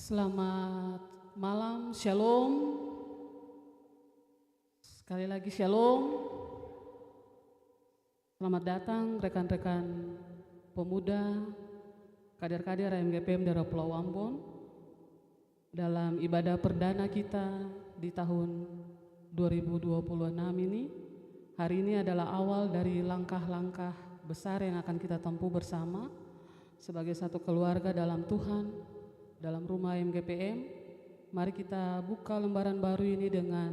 Selamat malam, shalom. Sekali lagi shalom. Selamat datang rekan-rekan pemuda, kader-kader MGPM daerah Pulau Ambon dalam ibadah perdana kita di tahun 2026 ini. Hari ini adalah awal dari langkah-langkah besar yang akan kita tempuh bersama sebagai satu keluarga dalam Tuhan, dalam rumah MGPM. Mari kita buka lembaran baru ini dengan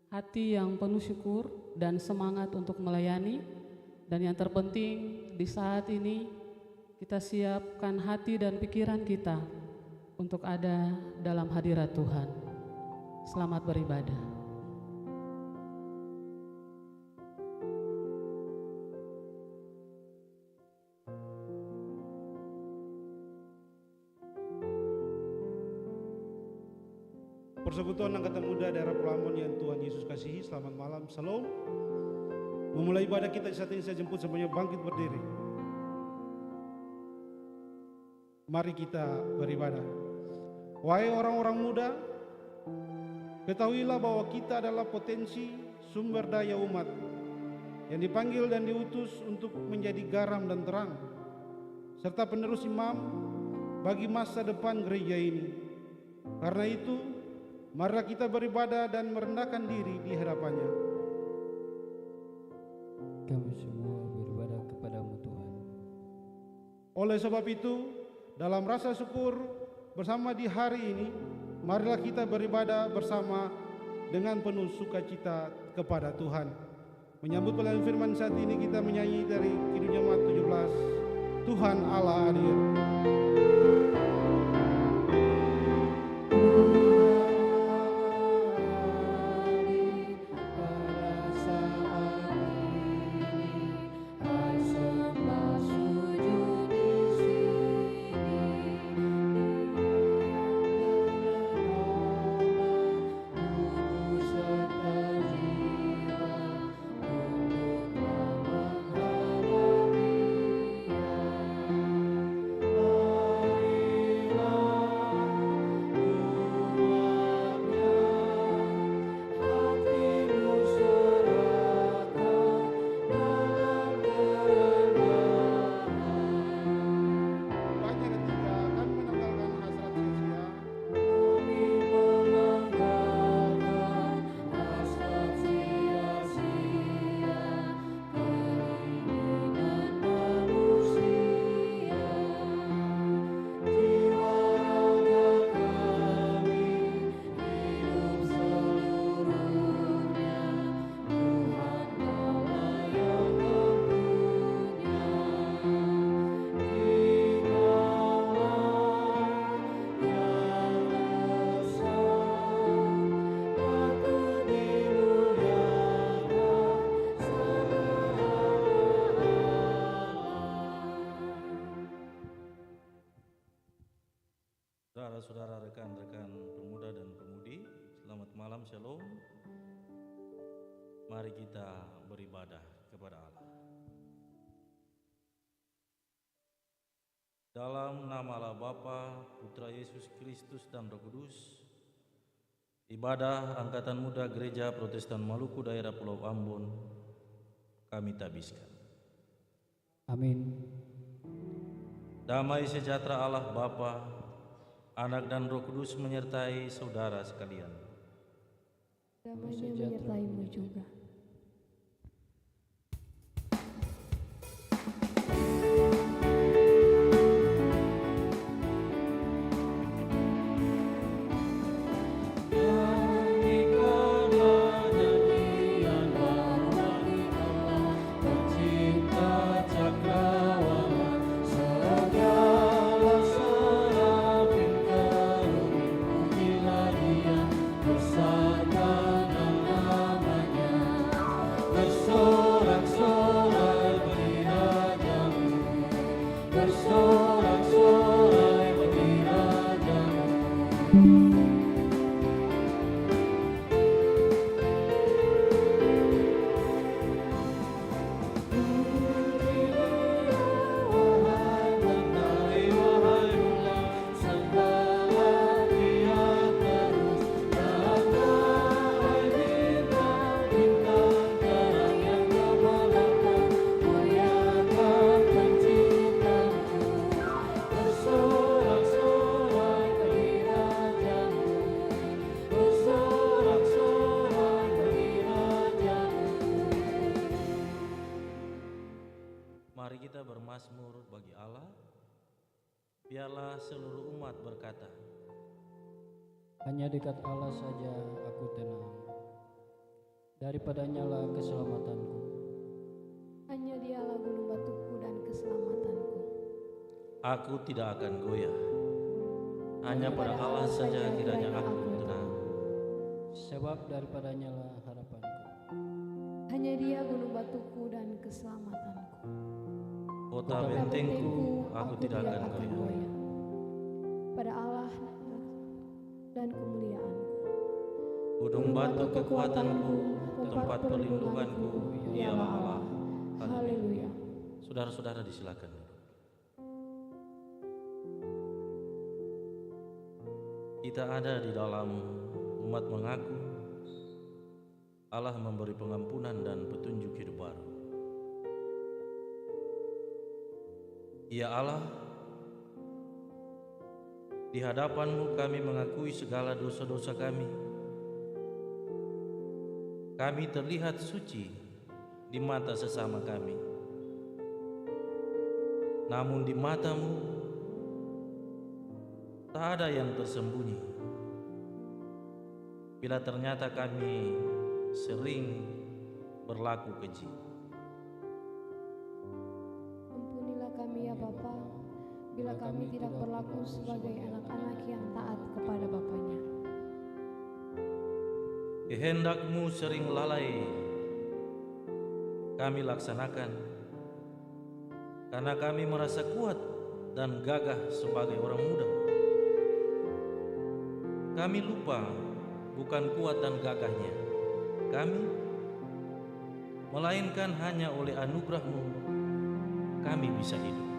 hati yang penuh syukur dan semangat untuk melayani. Dan yang terpenting di saat ini kita siapkan hati dan pikiran kita untuk ada dalam hadirat Tuhan. Selamat beribadah. Persekutuan Angkatan Muda Daerah Pulau Ambon yang Tuhan Yesus kasihi, selamat malam, salam. Memulai ibadah kita saat ini saya jemput semuanya bangkit berdiri. Mari kita beribadah. Wahai orang-orang muda, ketahuilah bahwa kita adalah potensi sumber daya umat yang dipanggil dan diutus untuk menjadi garam dan terang, serta penerus imam bagi masa depan gereja ini. Karena itu, marilah kita beribadah dan merendahkan diri di hadapannya. Kami semua beribadah kepadamu Tuhan. Oleh sebab itu, dalam rasa syukur bersama di hari ini, marilah kita beribadah bersama dengan penuh sukacita kepada Tuhan. Menyambut pelayanan firman saat ini kita menyanyi dari Kidung Jemaat 17, Tuhan Allah hadir. Saudara-saudara, rekan-rekan pemuda dan pemudi, selamat malam, shalom. Mari kita beribadah kepada Allah. Dalam nama Allah Bapa, Putra Yesus Kristus dan Roh Kudus, ibadah Angkatan Muda Gereja Protestan Maluku Daerah Pulau Ambon kami tabiskan. Amin. Damai sejahtera Allah Bapa, Anak dan Roh Kudus menyertai saudara sekalian. Damai-Nya menyertai-mu juga. Mari kita bermazmur bagi Allah. Biarlah seluruh umat berkata, hanya dekat Allah saja aku tenang, daripadanya lah keselamatanku. Hanya Dialah gunung batuku dan keselamatanku. aku tidak akan goyah. Hanya pada Allah saja kiranya aku tenang. Sebab daripadanya lah harapanku. Hanya Dia gunung batuku dan keselamatanku. Kota bentengku, aku tidak akan goyah. Pada Allah dan kemuliaanku. Gunung batu kekuatanku, tempat perlindunganku, ialah Allah. Haleluya. Saudara-saudara disilakan duduk. Kita ada di dalam umat mengaku Allah memberi pengampunan dan petunjuk hidup baru. Ya Allah, di hadapan-Mu kami mengakui segala dosa-dosa kami. Kami terlihat suci di mata sesama kami. Namun di mata-Mu tak ada yang tersembunyi. Bila ternyata kami sering berlaku keji. Ampunilah kami ya Bapa, bila kami tidak berlaku sebagai anak-anak yang taat kepada Bapaknya. Kehendak-Mu sering lalai kami laksanakan, karena kami merasa kuat dan gagah sebagai orang muda. Kami lupa bukan kuat dan gagahnya kami, melainkan hanya oleh anugerah-Mu kami bisa hidup.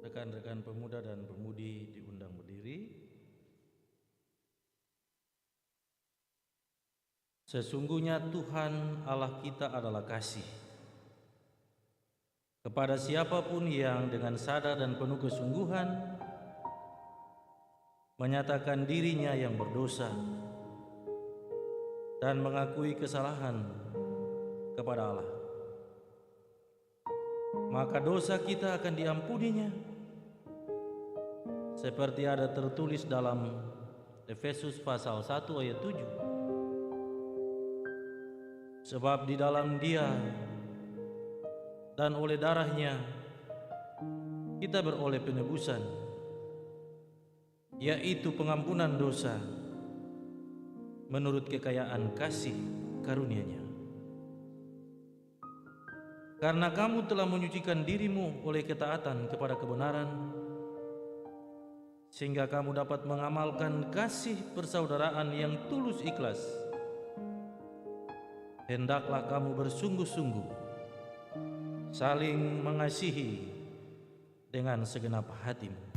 Rekan-rekan pemuda dan pemudi diundang berdiri. Sesungguhnya Tuhan Allah kita adalah kasih. Kepada siapapun yang dengan sadar dan penuh kesungguhan menyatakan dirinya yang berdosa dan mengakui kesalahan kepada Allah, maka dosa kita akan diampuninya. Seperti ada tertulis dalam Efesus pasal 1 ayat 7. Sebab di dalam Dia dan oleh darahnya kita beroleh penebusan, yaitu pengampunan dosa menurut kekayaan kasih karunia-Nya. Karena kamu telah menyucikan dirimu oleh ketaatan kepada kebenaran, sehingga kamu dapat mengamalkan kasih persaudaraan yang tulus ikhlas. Hendaklah kamu bersungguh-sungguh saling mengasihi dengan segenap hatimu.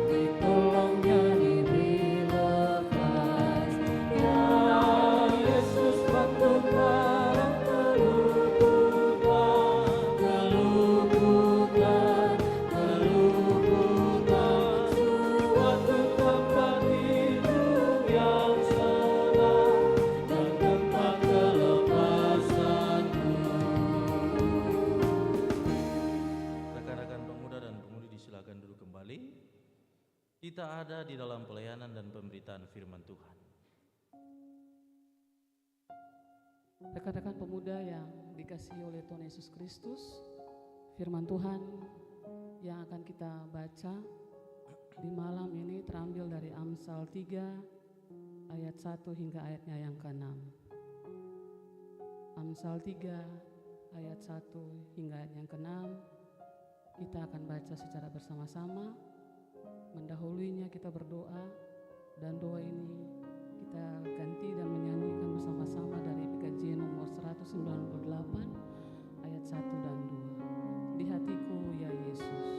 Ditolongnya diberi lepas, ya pemberitaan firman Tuhan. Rekan-rekan pemuda yang dikasihi oleh Tuhan Yesus Kristus, firman Tuhan yang akan kita baca di malam ini terambil dari Amsal 3 ayat 1 hingga ayatnya yang ke-6. Amsal 3 ayat 1 hingga ayat yang ke-6 kita akan baca secara bersama-sama. Mendahuluinya kita berdoa, dan doa ini kita ganti dan menyanyikan bersama-sama dari PKJ nomor 198 ayat 1 dan 2. Di hatiku ya Yesus.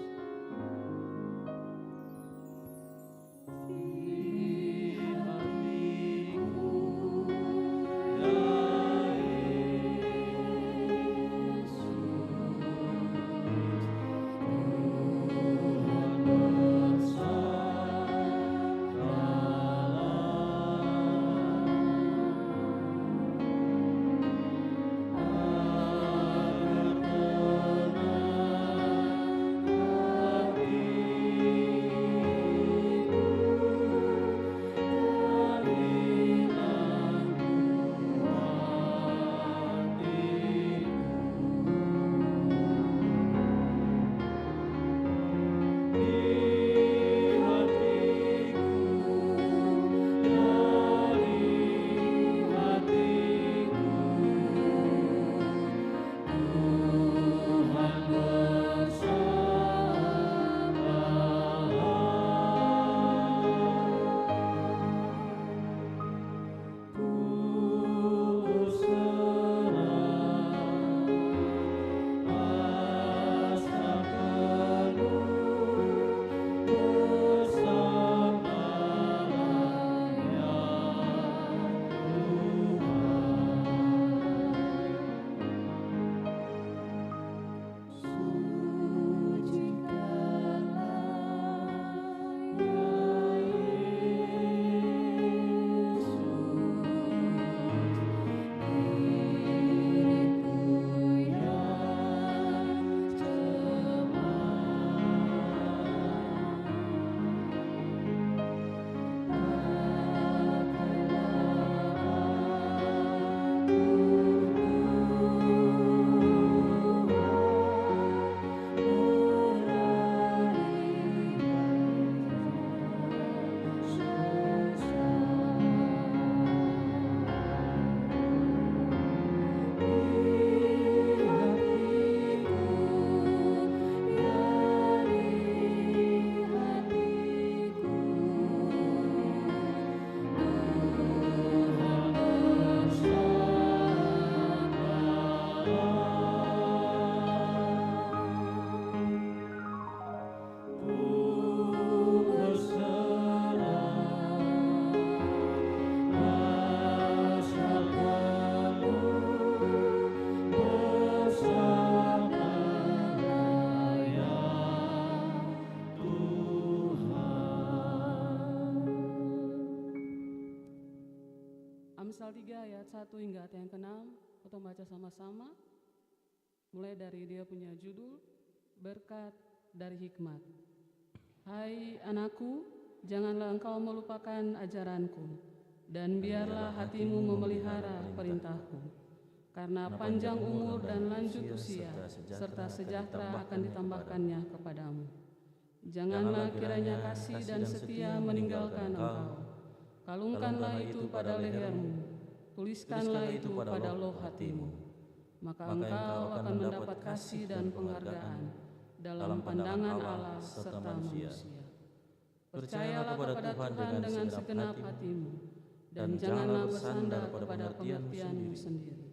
Amsal 3 ayat 1 hingga ayat yang ke-6 kita baca sama-sama. Mulai dari dia punya judul Berkat dari Hikmat. Hai anakku, janganlah engkau melupakan ajaranku, dan biarlah hatimu memelihara perintahku. Karena panjang umur dan lanjut usia, serta sejahtera akan ditambahkannya kepadamu. Janganlah kiranya kasih dan setia meninggalkan engkau. Kalungkanlah itu pada lehermu, tuliskanlah itu pada loh hatimu. Maka engkau akan mendapat kasih dan penghargaan dalam pandangan Allah serta manusia. Percayalah kepada Tuhan dengan segenap hatimu, dan janganlah bersandar pada pengertianmu sendiri.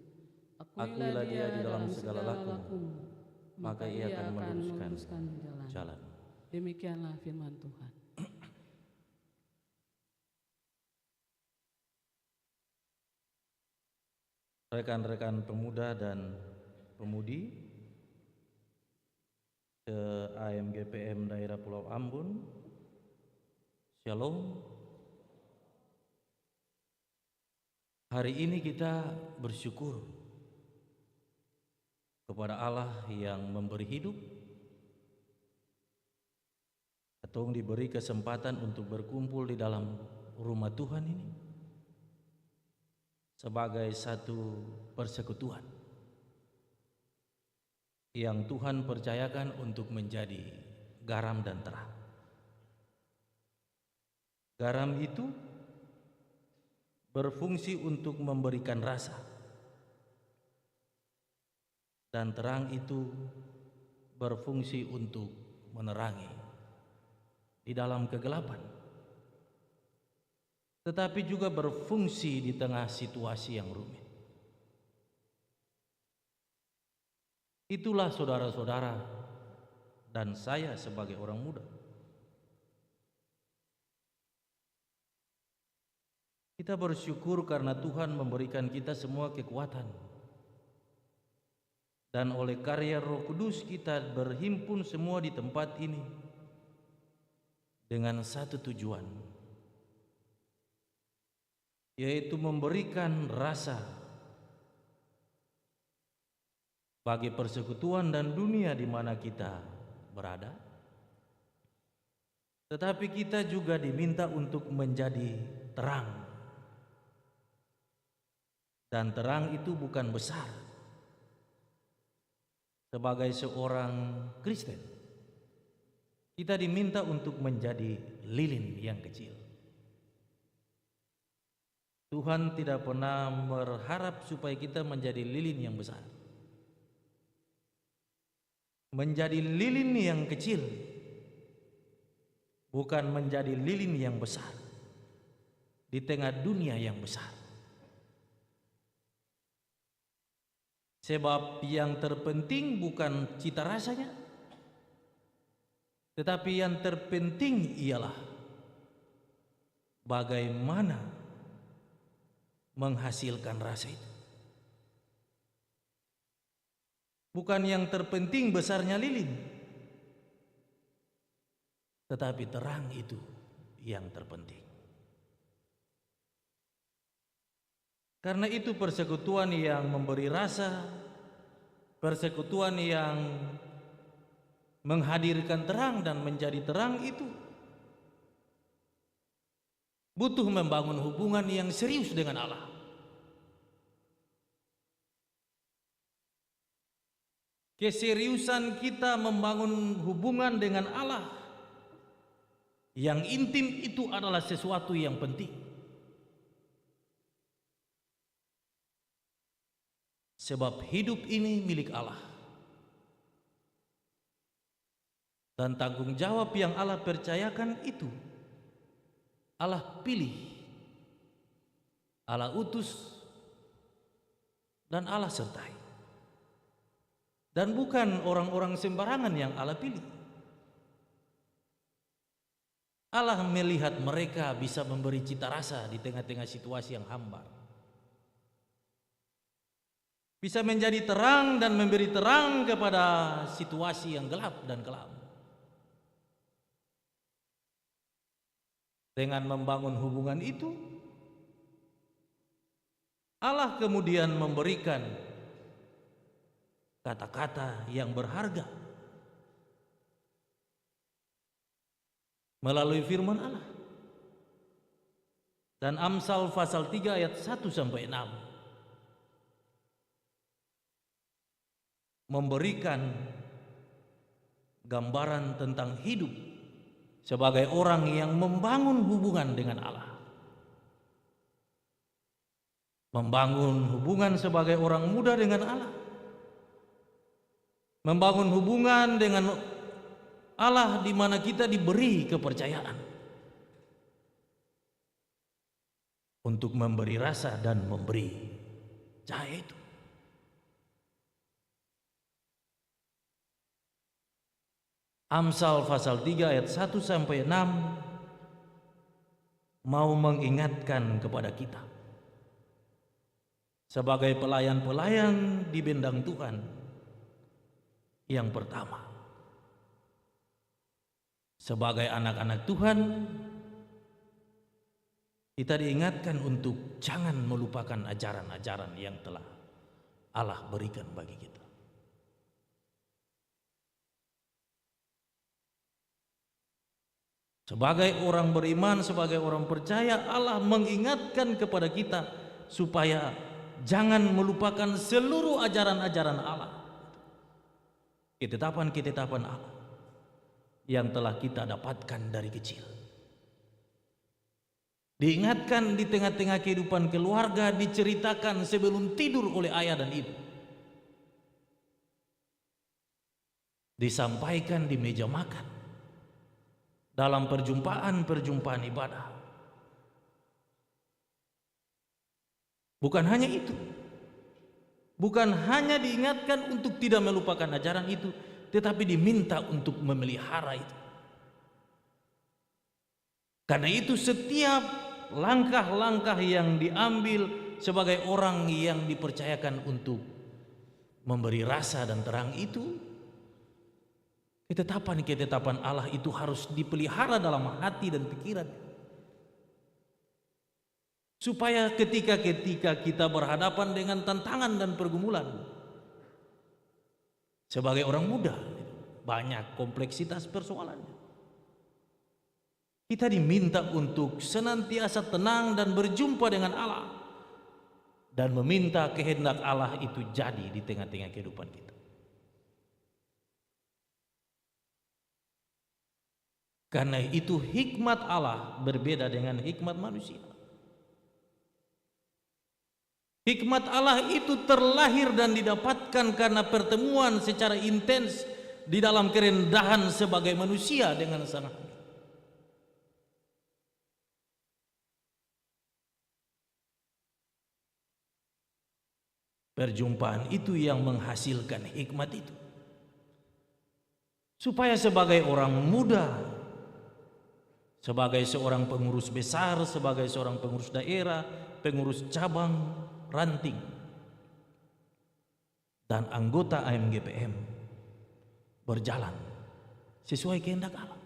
Akuilah dia di dalam segala lakumu, maka ia akan meluruskan jalan. Demikianlah firman Tuhan. Rekan-rekan pemuda dan pemudi AMGPM Daerah Pulau Ambon, Shalom. Hari ini kita bersyukur kepada Allah yang memberi hidup, atau diberi kesempatan untuk berkumpul di dalam rumah Tuhan ini sebagai satu persekutuan yang Tuhan percayakan untuk menjadi garam dan terang. Garam itu berfungsi untuk memberikan rasa, dan terang itu berfungsi untuk menerangi di dalam kegelapan, tetapi juga berfungsi di tengah situasi yang rumit. Itulah saudara-saudara dan saya sebagai orang muda. Kita bersyukur karena Tuhan memberikan kita semua kekuatan. Dan oleh karya Roh Kudus kita berhimpun semua di tempat ini dengan satu tujuan, yaitu memberikan rasa bagi persekutuan dan dunia di mana kita berada. Tetapi kita juga diminta untuk menjadi terang. Dan terang itu bukan besar. Sebagai seorang Kristen, kita diminta untuk menjadi lilin yang kecil. Tuhan tidak pernah berharap supaya kita menjadi lilin yang besar. Menjadi lilin yang kecil, bukan menjadi lilin yang besar di tengah dunia yang besar. Sebab yang terpenting bukan cita rasanya, tetapi yang terpenting ialah bagaimana menghasilkan rasa itu. Bukan yang terpenting besarnya lilin, tetapi terang itu yang terpenting. Karena itu persekutuan yang memberi rasa, persekutuan yang menghadirkan terang dan menjadi terang itu butuh membangun hubungan yang serius dengan Allah. Keseriusan kita membangun hubungan dengan Allah yang intim itu adalah sesuatu yang penting. Sebab hidup ini milik Allah. Dan tanggung jawab yang Allah percayakan itu Allah pilih, Allah utus, dan Allah sertai. Dan bukan orang-orang sembarangan yang Allah pilih. Allah melihat mereka bisa memberi cita rasa di tengah-tengah situasi yang hambar. Bisa menjadi terang dan memberi terang kepada situasi yang gelap dan kelam. Dengan membangun hubungan itu, Allah kemudian memberikan kata-kata yang berharga melalui firman Allah. Dan Amsal pasal 3 ayat 1 sampai 6 memberikan gambaran tentang hidup sebagai orang yang membangun hubungan dengan Allah. Membangun hubungan sebagai orang muda dengan Allah. Membangun hubungan dengan Allah di mana kita diberi kepercayaan untuk memberi rasa dan memberi cahaya itu. Amsal pasal 3 ayat 1 sampai 6 mau mengingatkan kepada kita sebagai pelayan-pelayan di bendang Tuhan. Yang pertama, sebagai anak-anak Tuhan, kita diingatkan untuk jangan melupakan ajaran-ajaran yang telah Allah berikan bagi kita. Sebagai orang beriman, sebagai orang percaya, Allah mengingatkan kepada kita supaya jangan melupakan seluruh ajaran-ajaran Allah, ketetapan-ketetapan Allah yang telah kita dapatkan dari kecil. Diingatkan di tengah-tengah kehidupan keluarga, diceritakan sebelum tidur oleh ayah dan ibu, disampaikan di meja makan, dalam perjumpaan-perjumpaan ibadah. Bukan hanya itu, bukan hanya diingatkan untuk tidak melupakan ajaran itu, tetapi diminta untuk memelihara itu. Karena itu setiap langkah-langkah yang diambil sebagai orang yang dipercayakan untuk memberi rasa dan terang itu, ketetapan-ketetapan Allah itu harus dipelihara dalam hati dan pikiran, supaya ketika kita berhadapan dengan tantangan dan pergumulan, sebagai orang muda banyak kompleksitas persoalannya, kita diminta untuk senantiasa tenang dan berjumpa dengan Allah dan meminta kehendak Allah itu jadi di tengah-tengah kehidupan kita. Karena itu hikmat Allah berbeda dengan hikmat manusia. Hikmat Allah itu terlahir dan didapatkan karena pertemuan secara intens di dalam kerendahan sebagai manusia dengan Sang Hamba. Perjumpaan itu yang menghasilkan hikmat itu, supaya sebagai orang muda, sebagai seorang pengurus besar, sebagai seorang pengurus daerah, pengurus cabang, ranting, dan anggota AMGPM berjalan sesuai kehendak Allah.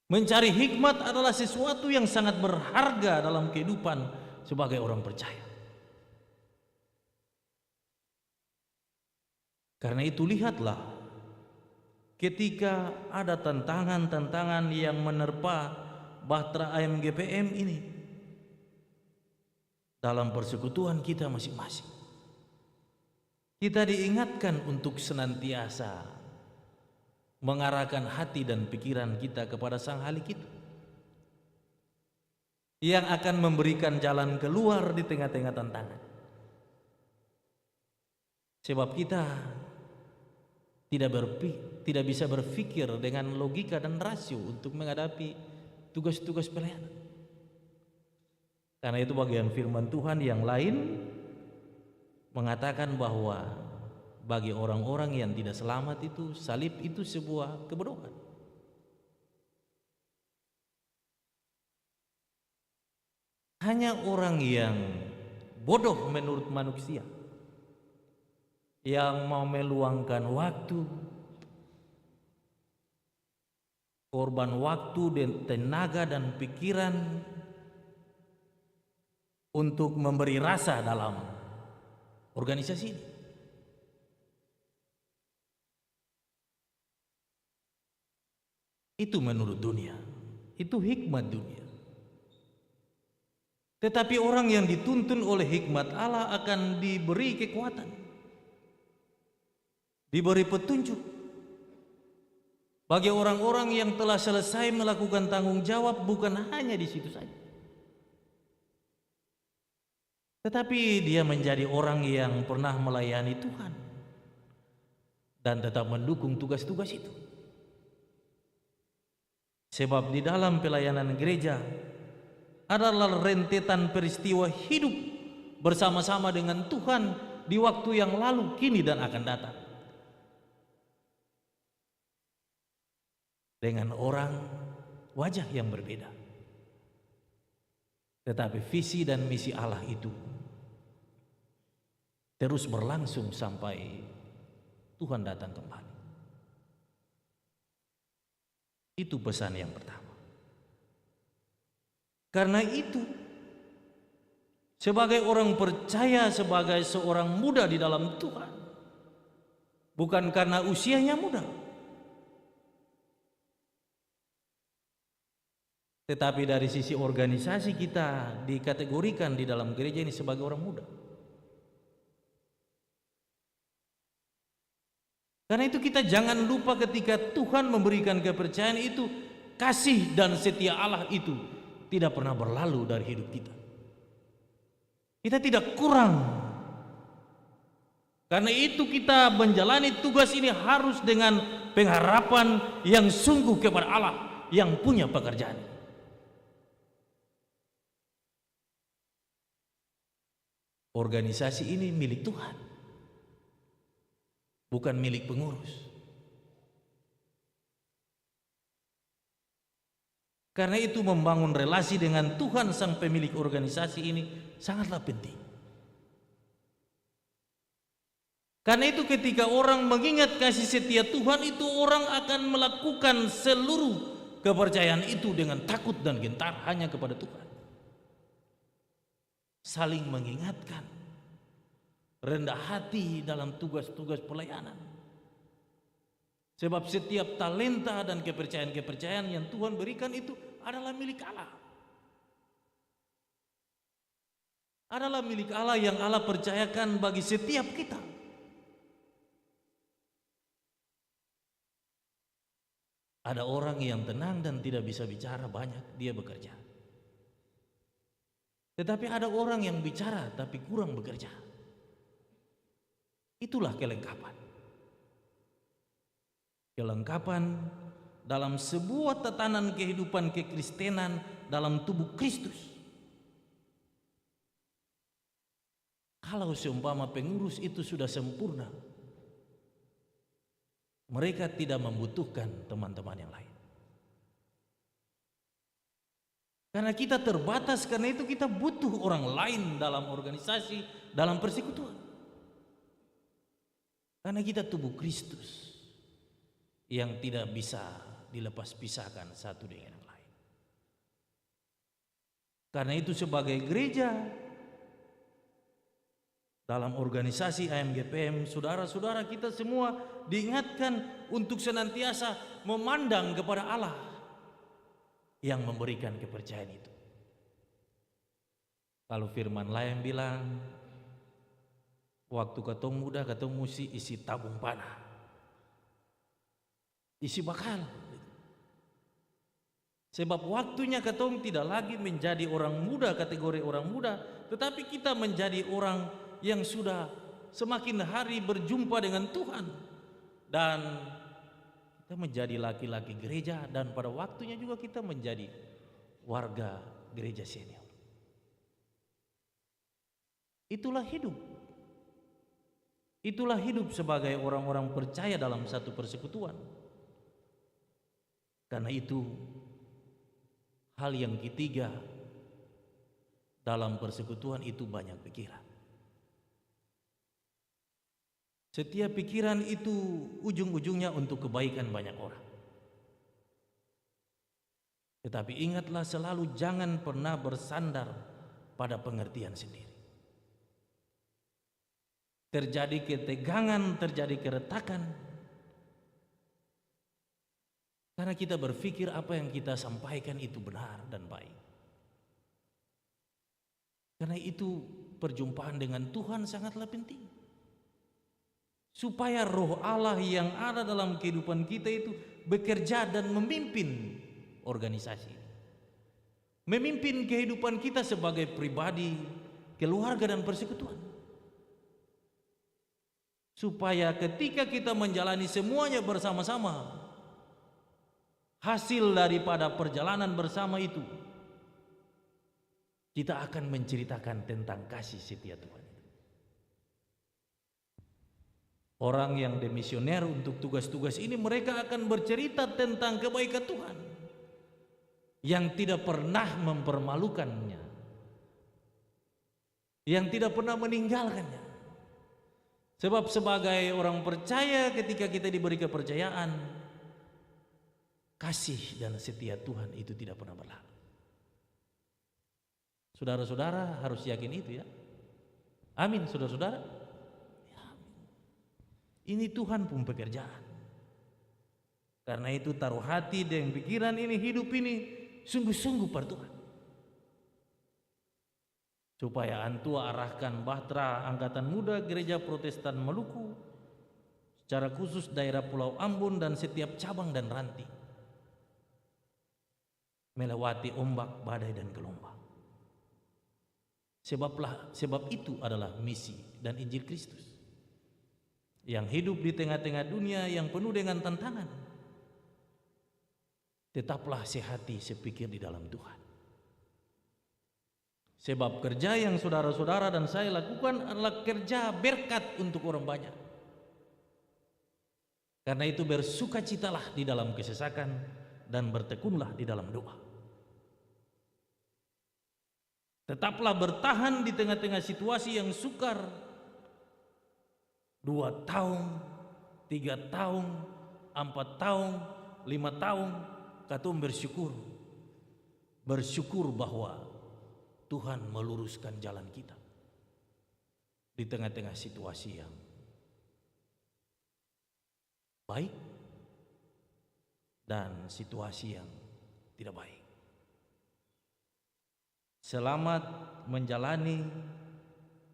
Mencari hikmat adalah sesuatu yang sangat berharga dalam kehidupan sebagai orang percaya. Karena itu lihatlah, ketika ada tantangan-tantangan yang menerpa bahtera AMGPM ini dalam persekutuan kita masing-masing, kita diingatkan untuk senantiasa mengarahkan hati dan pikiran kita kepada Sang Halik itu, yang akan memberikan jalan keluar di tengah-tengah tantangan. Sebab kita tidak bisa berpikir dengan logika dan rasio untuk menghadapi tugas-tugas pelayanan. Karena itu bagian firman Tuhan yang lain mengatakan bahwa bagi orang-orang yang tidak selamat itu, salib itu sebuah kebodohan. Hanya orang yang bodoh menurut manusia, yang mau meluangkan waktu, korban waktu dan tenaga dan pikiran untuk memberi rasa dalam organisasi ini. Itu menurut dunia, itu hikmat dunia. Tetapi orang yang dituntun oleh hikmat Allah akan diberi kekuatan, diberi petunjuk. Bagi orang-orang yang telah selesai melakukan tanggung jawab, bukan hanya di situ saja, tetapi dia menjadi orang yang pernah melayani Tuhan dan tetap mendukung tugas-tugas itu. Sebab di dalam pelayanan gereja adalah rentetan peristiwa hidup bersama-sama dengan Tuhan di waktu yang lalu, kini, dan akan datang. Dengan orang wajah yang berbeda, tetapi visi dan misi Allah itu terus berlangsung sampai Tuhan datang kembali. Itu pesan yang pertama. Karena itu, sebagai orang percaya, sebagai seorang muda di dalam Tuhan, bukan karena usianya muda, Tetapi dari sisi organisasi kita dikategorikan di dalam gereja ini sebagai orang muda. Karena itu kita jangan lupa ketika Tuhan memberikan kepercayaan itu, kasih dan setia Allah itu tidak pernah berlalu dari hidup kita. Kita tidak kurang. Karena itu kita menjalani tugas ini harus dengan pengharapan yang sungguh kepada Allah yang punya pekerjaan. Organisasi ini milik Tuhan, bukan milik pengurus. Karena itu membangun relasi dengan Tuhan sang pemilik organisasi ini sangatlah penting. Karena itu ketika orang mengingat kasih setia Tuhan itu, orang akan melakukan seluruh kepercayaan itu dengan takut dan gentar hanya kepada Tuhan. Saling mengingatkan, rendah hati dalam tugas-tugas pelayanan. Sebab setiap talenta dan kepercayaan-kepercayaan yang Tuhan berikan itu adalah milik Allah. Adalah milik Allah yang Allah percayakan bagi setiap kita. Ada orang yang tenang dan tidak bisa bicara banyak, dia bekerja. Tetapi ada orang yang bicara tapi kurang bekerja. Itulah kelengkapan. Kelengkapan dalam sebuah tatanan kehidupan kekristenan dalam tubuh Kristus. Kalau seumpama pengurus itu sudah sempurna, mereka tidak membutuhkan teman-teman yang lain. Karena kita terbatas, karena itu kita butuh orang lain dalam organisasi, dalam persekutuan. Karena kita tubuh Kristus yang tidak bisa dilepas pisahkan satu dengan yang lain. Karena itu sebagai gereja dalam organisasi AMGPM, saudara-saudara kita semua diingatkan untuk senantiasa memandang kepada Allah yang memberikan kepercayaan itu. Kalau firman lain bilang, waktu ketong muda ketong mesti isi tabung panah, isi bakal. Sebab waktunya ketong tidak lagi menjadi orang muda, kategori orang muda, tetapi kita menjadi orang yang sudah semakin hari berjumpa dengan Tuhan, dan kita menjadi laki-laki gereja, dan pada waktunya juga kita menjadi warga gereja senior. Itulah hidup. Itulah hidup sebagai orang-orang percaya dalam satu persekutuan. Karena itu hal yang ketiga dalam persekutuan itu banyak pikiran. Setiap pikiran itu ujung-ujungnya untuk kebaikan banyak orang. Tetapi ingatlah selalu jangan pernah bersandar pada pengertian sendiri. Terjadi ketegangan, terjadi keretakan. Karena kita berpikir apa yang kita sampaikan itu benar dan baik. Karena itu perjumpaan dengan Tuhan sangatlah penting. Supaya roh Allah yang ada dalam kehidupan kita itu bekerja dan memimpin organisasi, memimpin kehidupan kita sebagai pribadi, keluarga dan persekutuan. Supaya ketika kita menjalani semuanya bersama-sama, hasil daripada perjalanan bersama itu, kita akan menceritakan tentang kasih setia Tuhan. Orang yang demisioner untuk tugas-tugas ini, mereka akan bercerita tentang kebaikan Tuhan yang tidak pernah mempermalukannya, yang tidak pernah meninggalkannya. Sebab sebagai orang percaya, ketika kita diberi kepercayaan, kasih dan setia Tuhan itu tidak pernah berlalu. Saudara-saudara harus yakin itu ya. Amin, saudara-saudara. Ini Tuhan pun pekerjaan. Karena itu taruh hati dan pikiran ini, hidup ini sungguh-sungguh per Tuhan. Supaya antua arahkan Bahtera Angkatan Muda Gereja Protestan Maluku, secara khusus daerah Pulau Ambon dan setiap cabang dan ranting, melewati ombak, badai dan gelombang. Sebab itu adalah misi dan Injil Kristus yang hidup di tengah-tengah dunia yang penuh dengan tantangan. Tetaplah sehati sepikir di dalam Tuhan. Sebab kerja yang saudara-saudara dan saya lakukan adalah kerja berkat untuk orang banyak. Karena itu bersukacitalah di dalam kesesakan dan bertekunlah di dalam doa. Tetaplah bertahan di tengah-tengah situasi yang sukar. 2 tahun, 3 tahun, 4 tahun, 5 tahun, katum bersyukur. Bersyukur bahwa Tuhan meluruskan jalan kita di tengah-tengah situasi yang baik dan situasi yang tidak baik. Selamat menjalani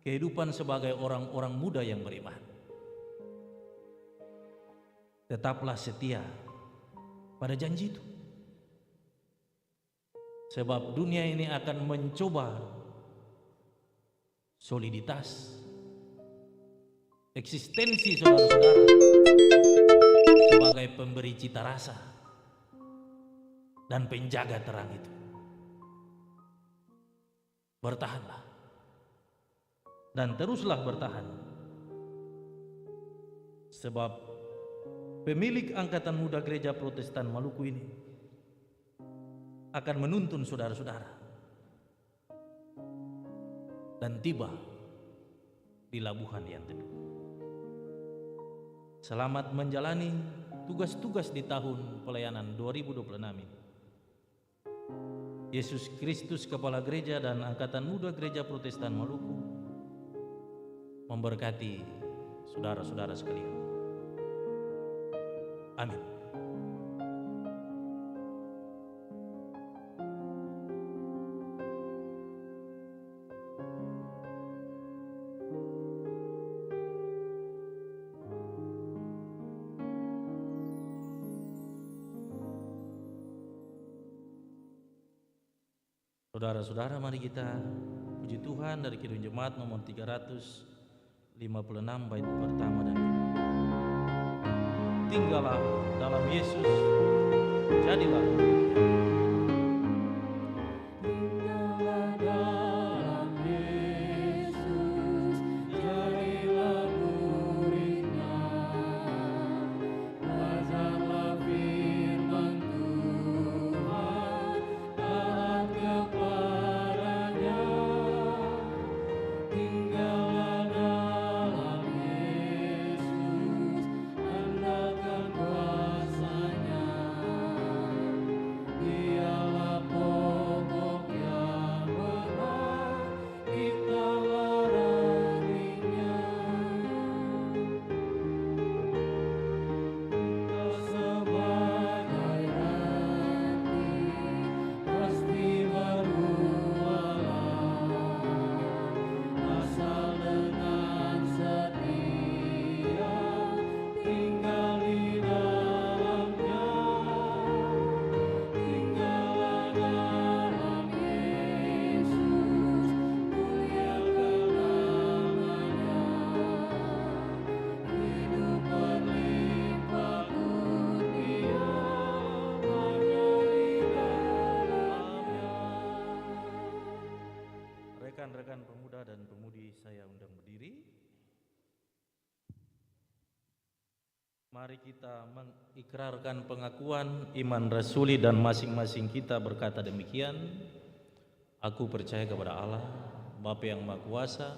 kehidupan sebagai orang-orang muda yang beriman. Tetaplah setia pada janji itu. Sebab dunia ini akan mencoba soliditas, eksistensi saudara-saudara sebagai pemberi cita rasa dan penjaga terang itu. Bertahanlah dan teruslah bertahan. Sebab pemilik Angkatan Muda Gereja Protestan Maluku ini akan menuntun saudara-saudara dan tiba di labuhan yang teduh. Selamat menjalani tugas-tugas di tahun pelayanan 2026 ini. Yesus Kristus Kepala Gereja dan Angkatan Muda Gereja Protestan Maluku memberkati saudara-saudara sekalian. Amin. Saudara-saudara, mari kita puji Tuhan dari Kidung Jemaat nomor 356 bait pertama dan kedua. Tinggallah dalam Yesus, jadilah rekan-rekan pemuda dan pemudi, saya undang berdiri. Mari kita mengikrarkan pengakuan iman rasuli dan masing-masing kita berkata demikian. Aku percaya kepada Allah, Bapa yang Maha Kuasa,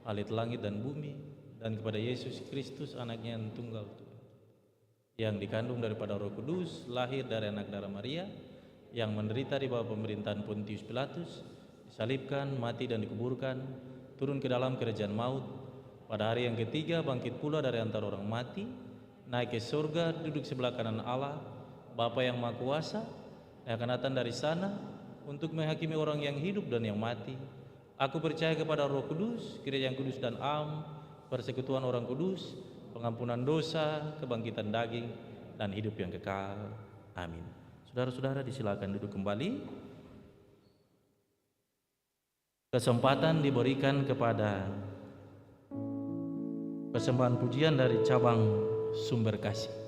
Alit langit dan bumi, dan kepada Yesus Kristus anaknya yang tunggal Tuhan, yang dikandung daripada Roh Kudus, lahir dari anak darah Maria, yang menderita di bawah pemerintahan Pontius Pilatus, disalibkan, mati dan dikuburkan, turun ke dalam kerajaan maut, pada hari yang ketiga bangkit pula dari antara orang mati, naik ke surga, duduk sebelah kanan Allah, Bapa yang Maha Kuasa, yang akan datang dari sana untuk menghakimi orang yang hidup dan yang mati. Aku percaya kepada Roh Kudus, gereja yang kudus dan am, persekutuan orang kudus, pengampunan dosa, kebangkitan daging, dan hidup yang kekal. Amin. Saudara-saudara disilakan duduk kembali. Kesempatan diberikan kepada persembahan pujian dari cabang Sumber Kasih.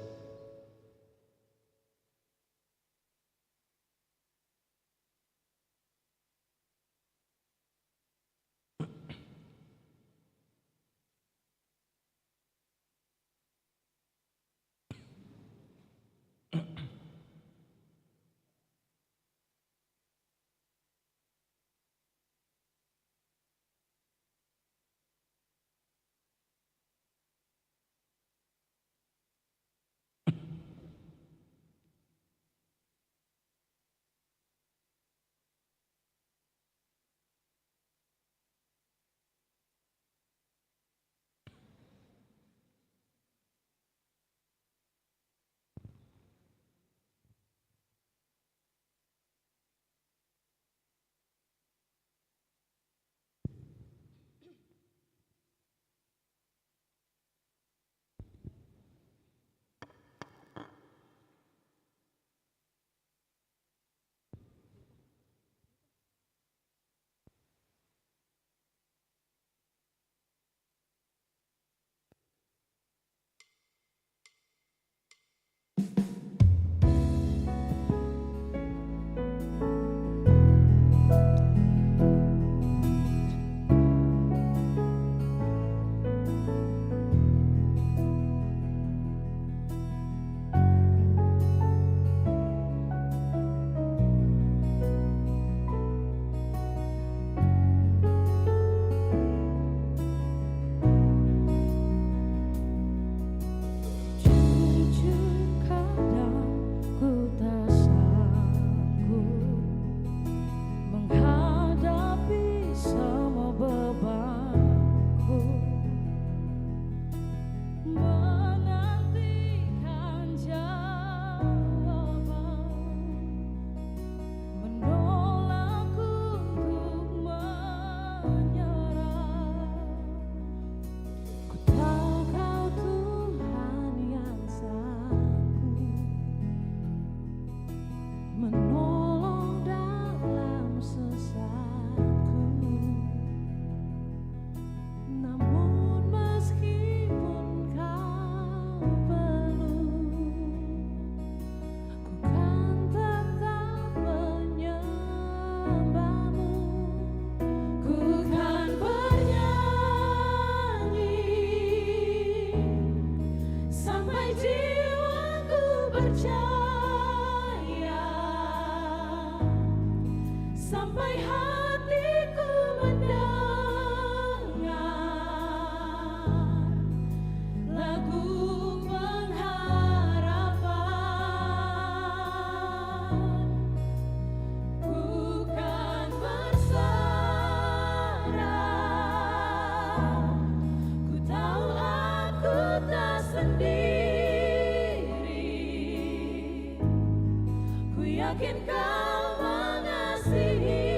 Yakin kau mengasihi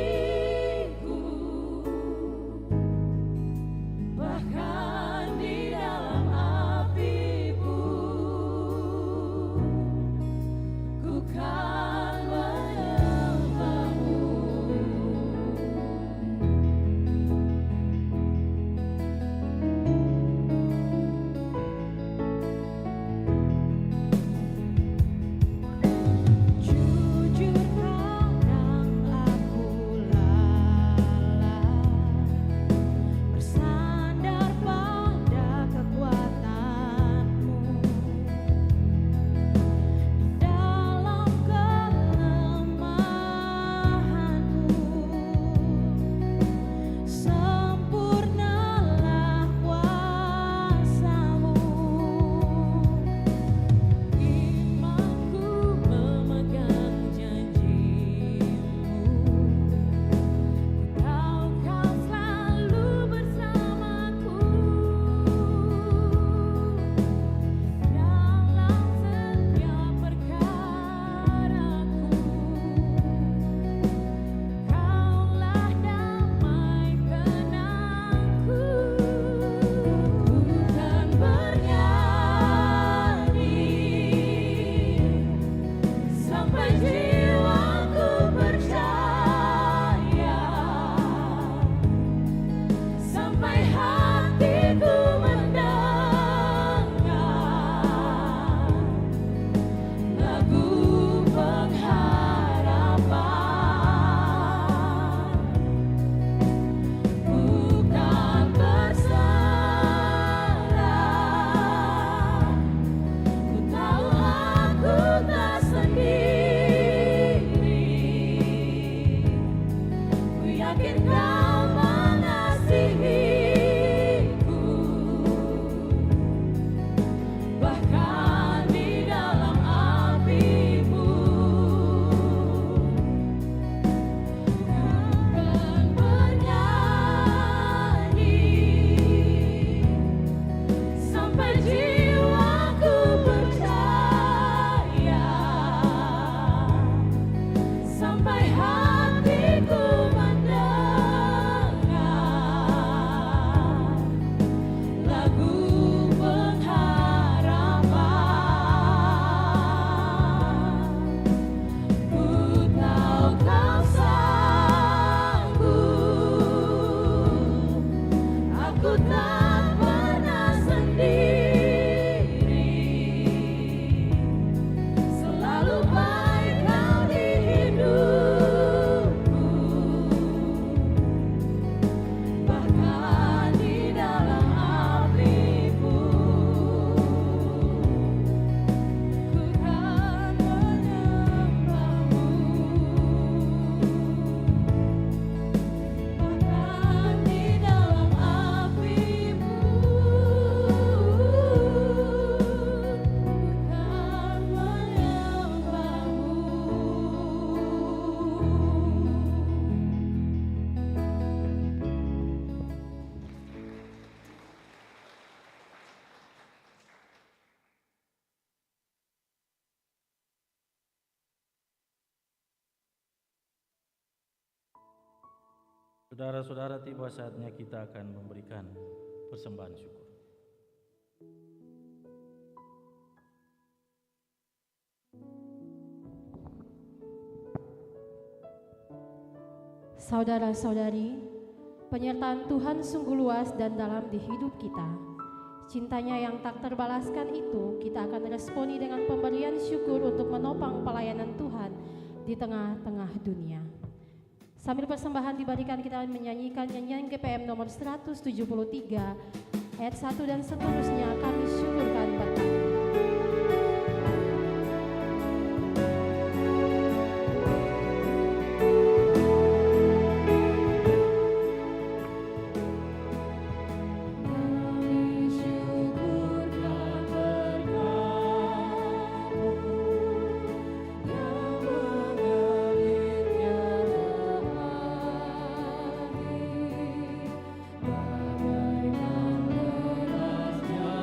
Semakin kau mengasihiku, bahkan di dalam apimu, akan bernyanyi sampai jiwaku percaya, sampai hatiku mendengar lagu pengharapan. Ku tahu kau sanggup, aku tak pernah sendiri, selalu baik kau di hidupku, bahkan di dalam apimu, ku kan menyembahmu, bahkan di dalam apimu, ku kan Saudara-saudara, tiba saatnya kita akan memberikan persembahan syukur. Saudara-saudari, penyertaan Tuhan sungguh luas dan dalam di hidup kita. Cintanya yang tak terbalaskan itu kita akan responi dengan pemberian syukur untuk menopang pelayanan Tuhan di tengah-tengah dunia. Sambil persembahan diberikan, kita menyanyikan nyanyian GPM nomor 173 ayat 1 dan seterusnya. Kami syukurkan berkat. bagaikan derasnya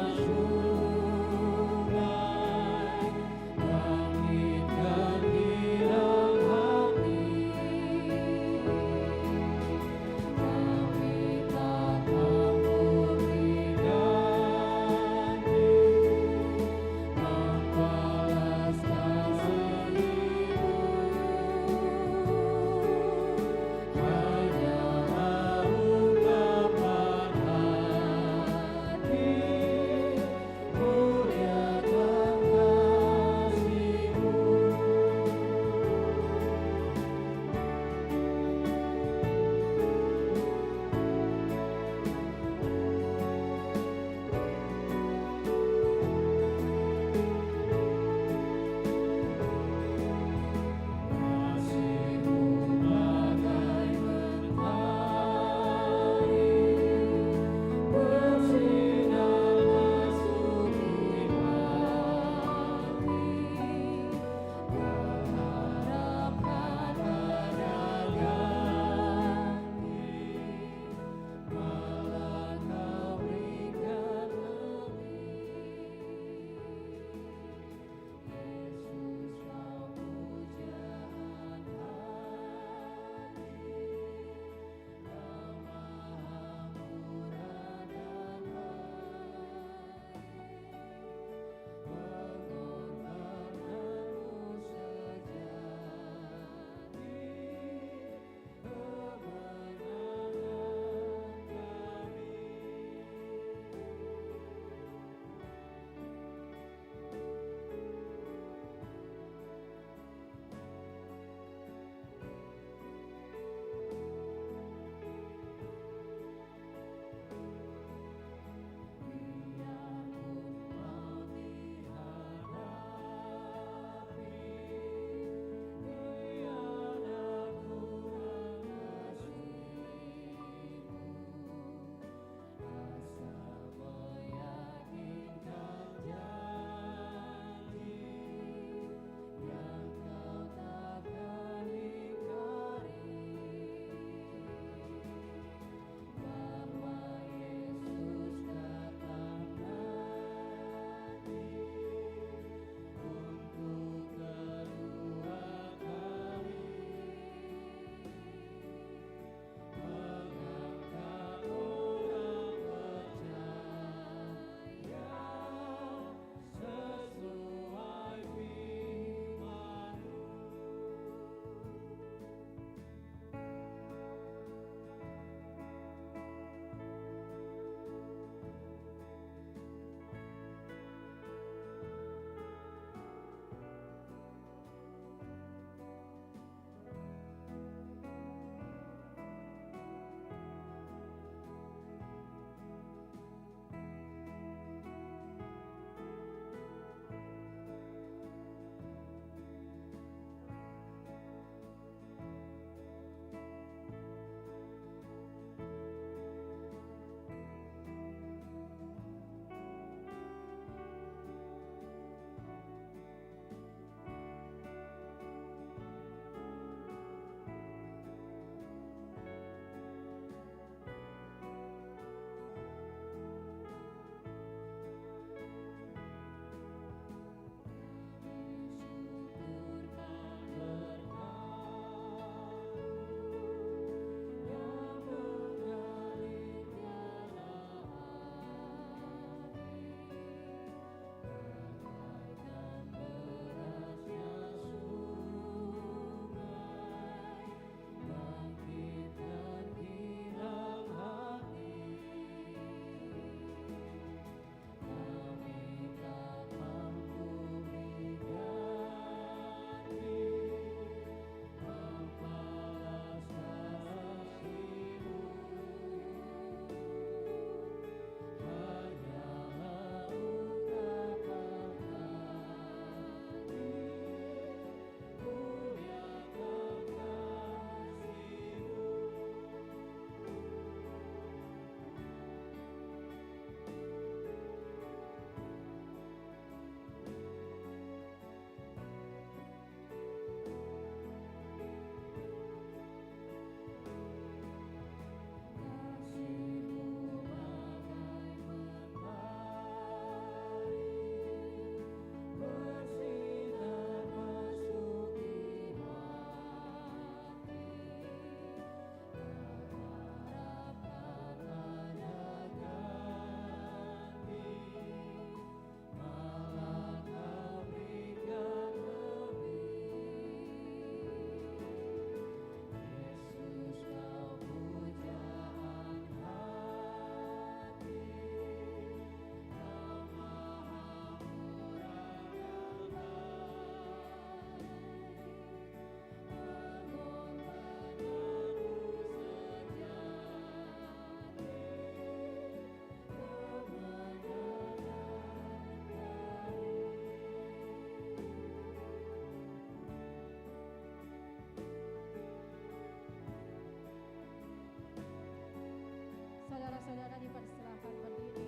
saudara dipersilakan berdiri.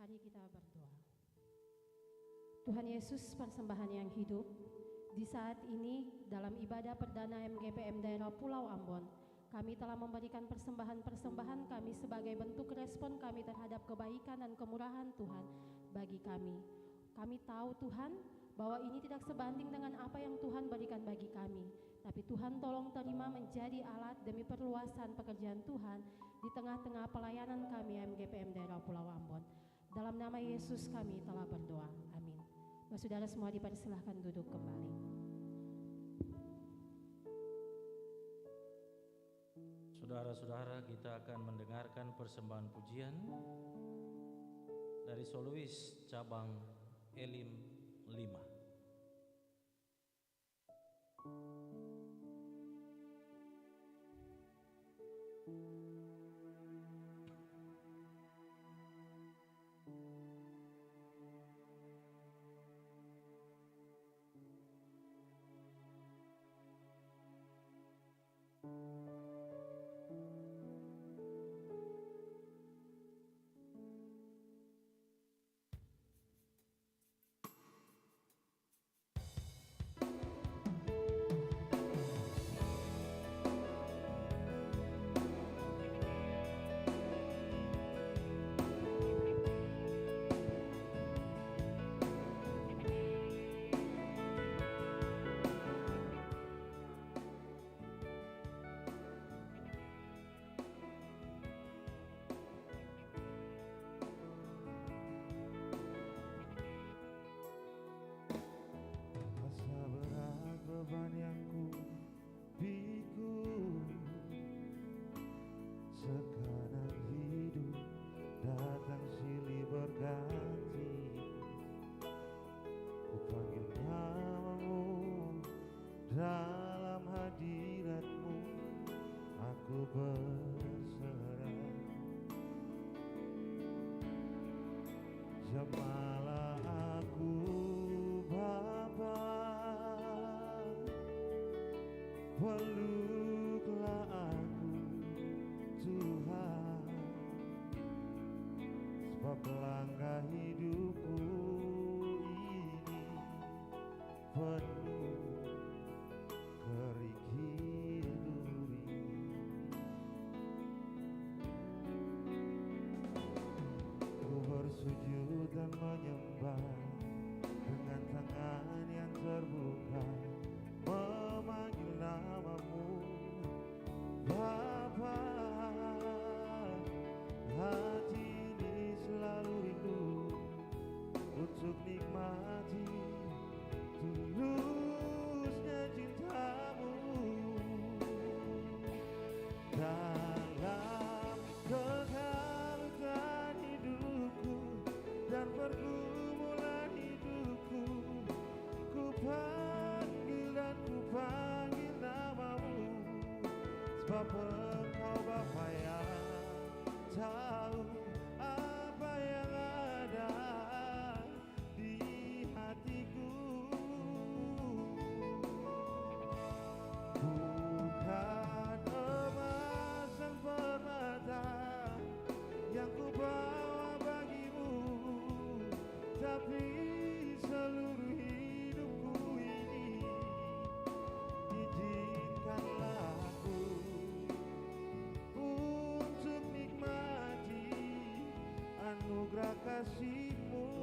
Mari kita berdoa. Tuhan Yesus, persembahan yang hidup, di saat ini dalam ibadah perdana MGPM daerah Pulau Ambon, kami telah memberikan persembahan-persembahan kami sebagai bentuk respon kami terhadap kebaikan dan kemurahan Tuhan bagi kami. Kami tahu Tuhan bahwa ini tidak sebanding dengan apa yang Tuhan berikan bagi kami. Tapi Tuhan tolong terima menjadi alat demi perluasan pekerjaan Tuhan di tengah-tengah pelayanan kami MGPM daerah Pulau Ambon. Dalam nama Yesus kami telah berdoa. Amin. Saudara semua dipersilahkan duduk kembali. Saudara-saudara, kita akan mendengarkan persembahan pujian dari solois cabang Elim 5. Rasa berat beban yang ku pikul, sekarang hidup datang silih berganti. Ku panggil namamu, dalam hadiratmu aku berserah. Jamalah aku Bapa, peluklah aku Tuhan, sebab langkah hidupku ini penuh kerikil duri. Ku bersujud dan menyembah dengan tangan yang terbuka, memanggil namamu Bapa. Hati ini selalu rindu untuk nikmati tulusnya cintamu. Dalam kegharutan hidupku dan pergumulan hidupku, ku panggil dan ku panggil namamu, sebab Engkau Bapa yang tahu apa yang ada di hatiku. Bukan emas dan permata yang ku bawa bagimu, tapi seluruh hidupku ini. Izinkanlah aku untuk nikmati anugerah kasih-Mu.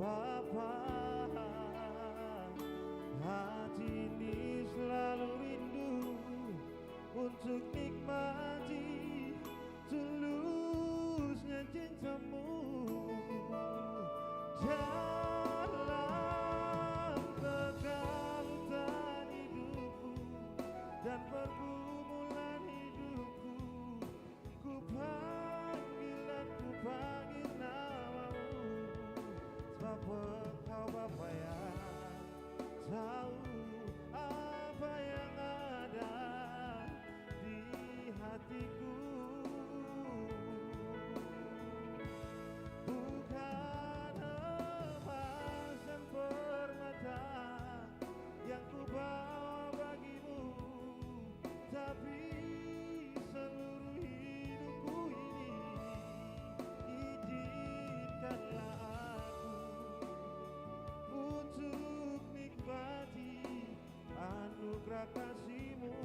Bapa, hati ini selalu rindu untuk nikmati tulusnya cintamu dalam kegautan hidupku dan pergumulan hidupku. Ku panggil dan ku panggil namamu, sebab Engkau Bapa yang tahu apa yang ada di hatiku. Bukan emas dan permata yang ku bawa bagimu, tapi seluruh hidupku ini. Izinkanlah aku untuk nikmati anugerah kasih-Mu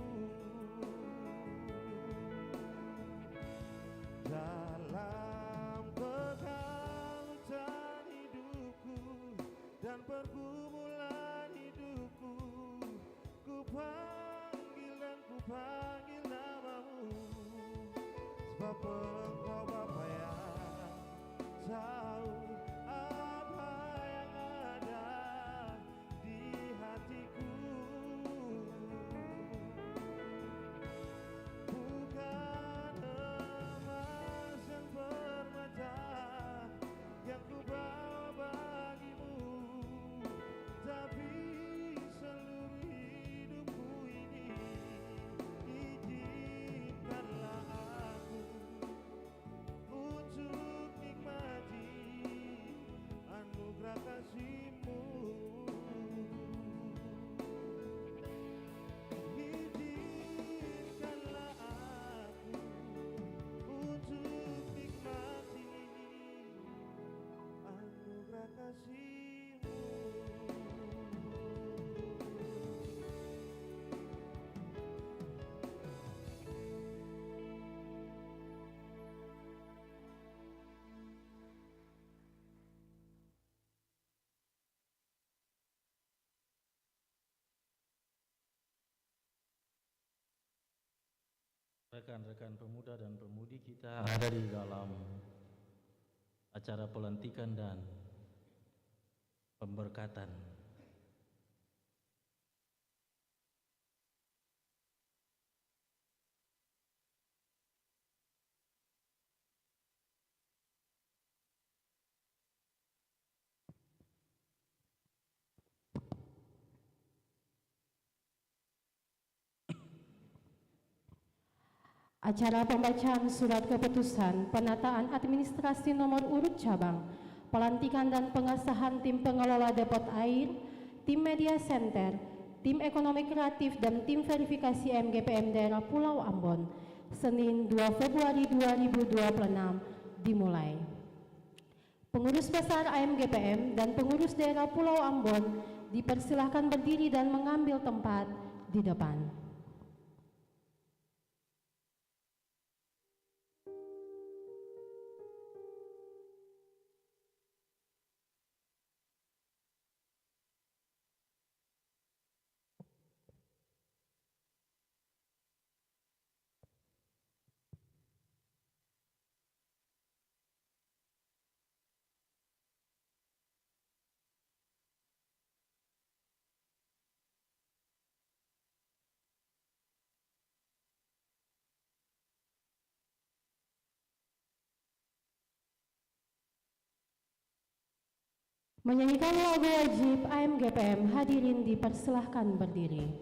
dalam kegautan hidupku dan pergumulan hidupku. Ku panggil dan ku panggil namamu, sebab Engkau Bapa yang tahu apa yang ada di hatiku. Bukan emas dan permata yang ku bawa bagimu, tapi seluruh hidupku ini. Izinkanlah aku untuk nikmati anugerah kasih-Mu. Izinkanlah aku untuk nikmati anugerah kasih-Mu. Rekan-rekan pemuda dan pemudi kita ada di dalam acara pelantikan dan pemberkatan. Acara pembacaan surat keputusan penataan administrasi nomor urut cabang, pelantikan dan pengesahan tim pengelola depot air, tim media center, tim ekonomi kreatif dan tim verifikasi MGPM daerah Pulau Ambon, Senin 2 Februari 2026 dimulai. Pengurus besar AMGPM dan pengurus daerah Pulau Ambon dipersilahkan berdiri dan mengambil tempat di depan. Menyanyikan lagu wajib AMGPM, hadirin dipersilahkan berdiri.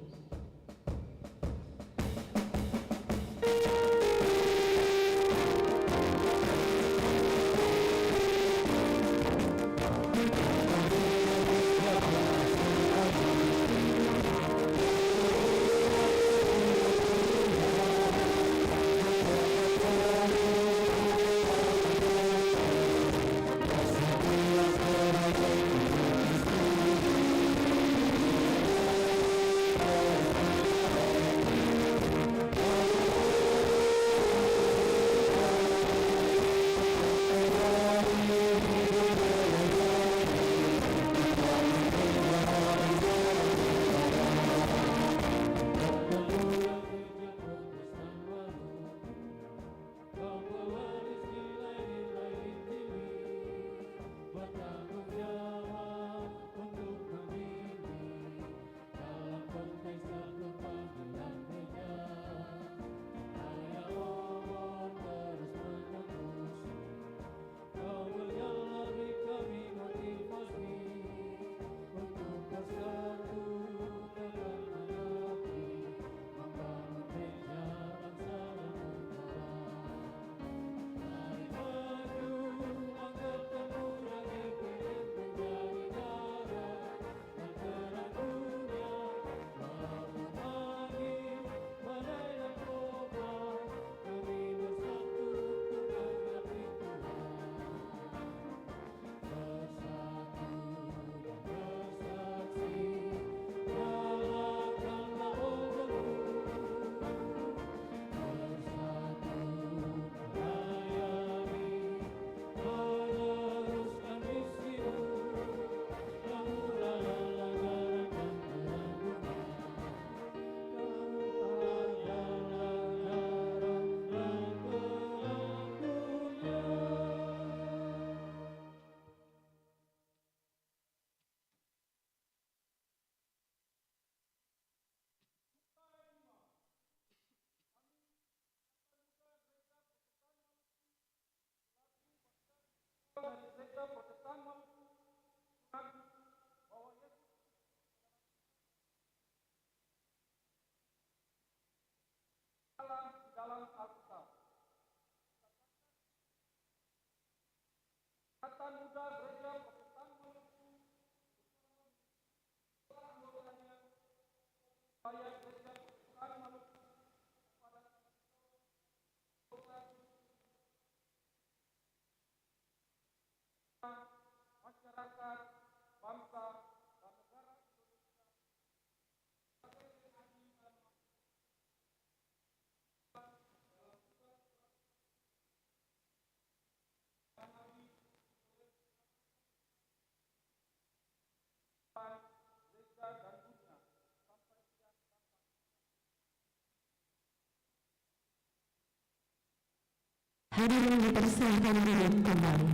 Hadirin dipersilakan duduk kembali.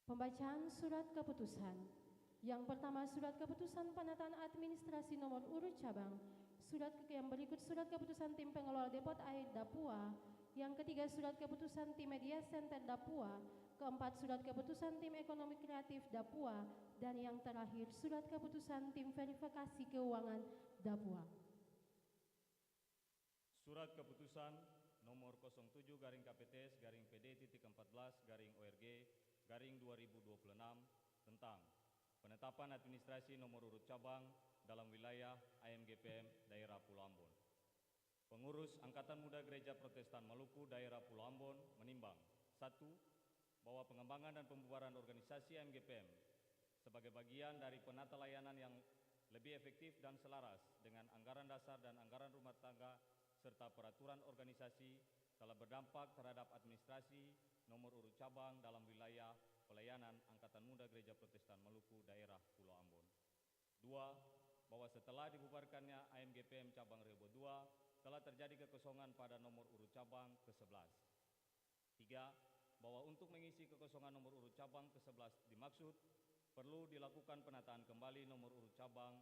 Pembacaan surat keputusan. Yang pertama, surat keputusan penataan administrasi nomor urut cabang. Yang berikut surat keputusan tim pengelola depot air Dapua. Yang ketiga, surat keputusan tim media center Dapua. Keempat, surat keputusan tim ekonomi kreatif Dapua. Dan yang terakhir, surat keputusan tim verifikasi keuangan Dapua. Surat keputusan nomor 07-PD.14-ORG-2026 tentang penetapan administrasi nomor urut cabang dalam wilayah AMGPM Daerah Pulau Ambon. Pengurus Angkatan Muda Gereja Protestan Maluku Daerah Pulau Ambon menimbang: 1. Bahwa pengembangan dan pembubaran organisasi AMGPM sebagai bagian dari penata layanan yang lebih efektif dan selaras dengan anggaran dasar dan anggaran rumah tangga serta peraturan organisasi telah berdampak terhadap administrasi nomor urut cabang dalam wilayah pelayanan Angkatan Muda Gereja Protestan Maluku Daerah Pulau Ambon. 2. Bahwa setelah dibubarkannya AMGPM Cabang Rehoboth 2 telah terjadi kekosongan pada nomor urut cabang ke-11. 3. Bahwa untuk mengisi kekosongan nomor urut cabang ke-11 dimaksud perlu dilakukan penataan kembali nomor urut cabang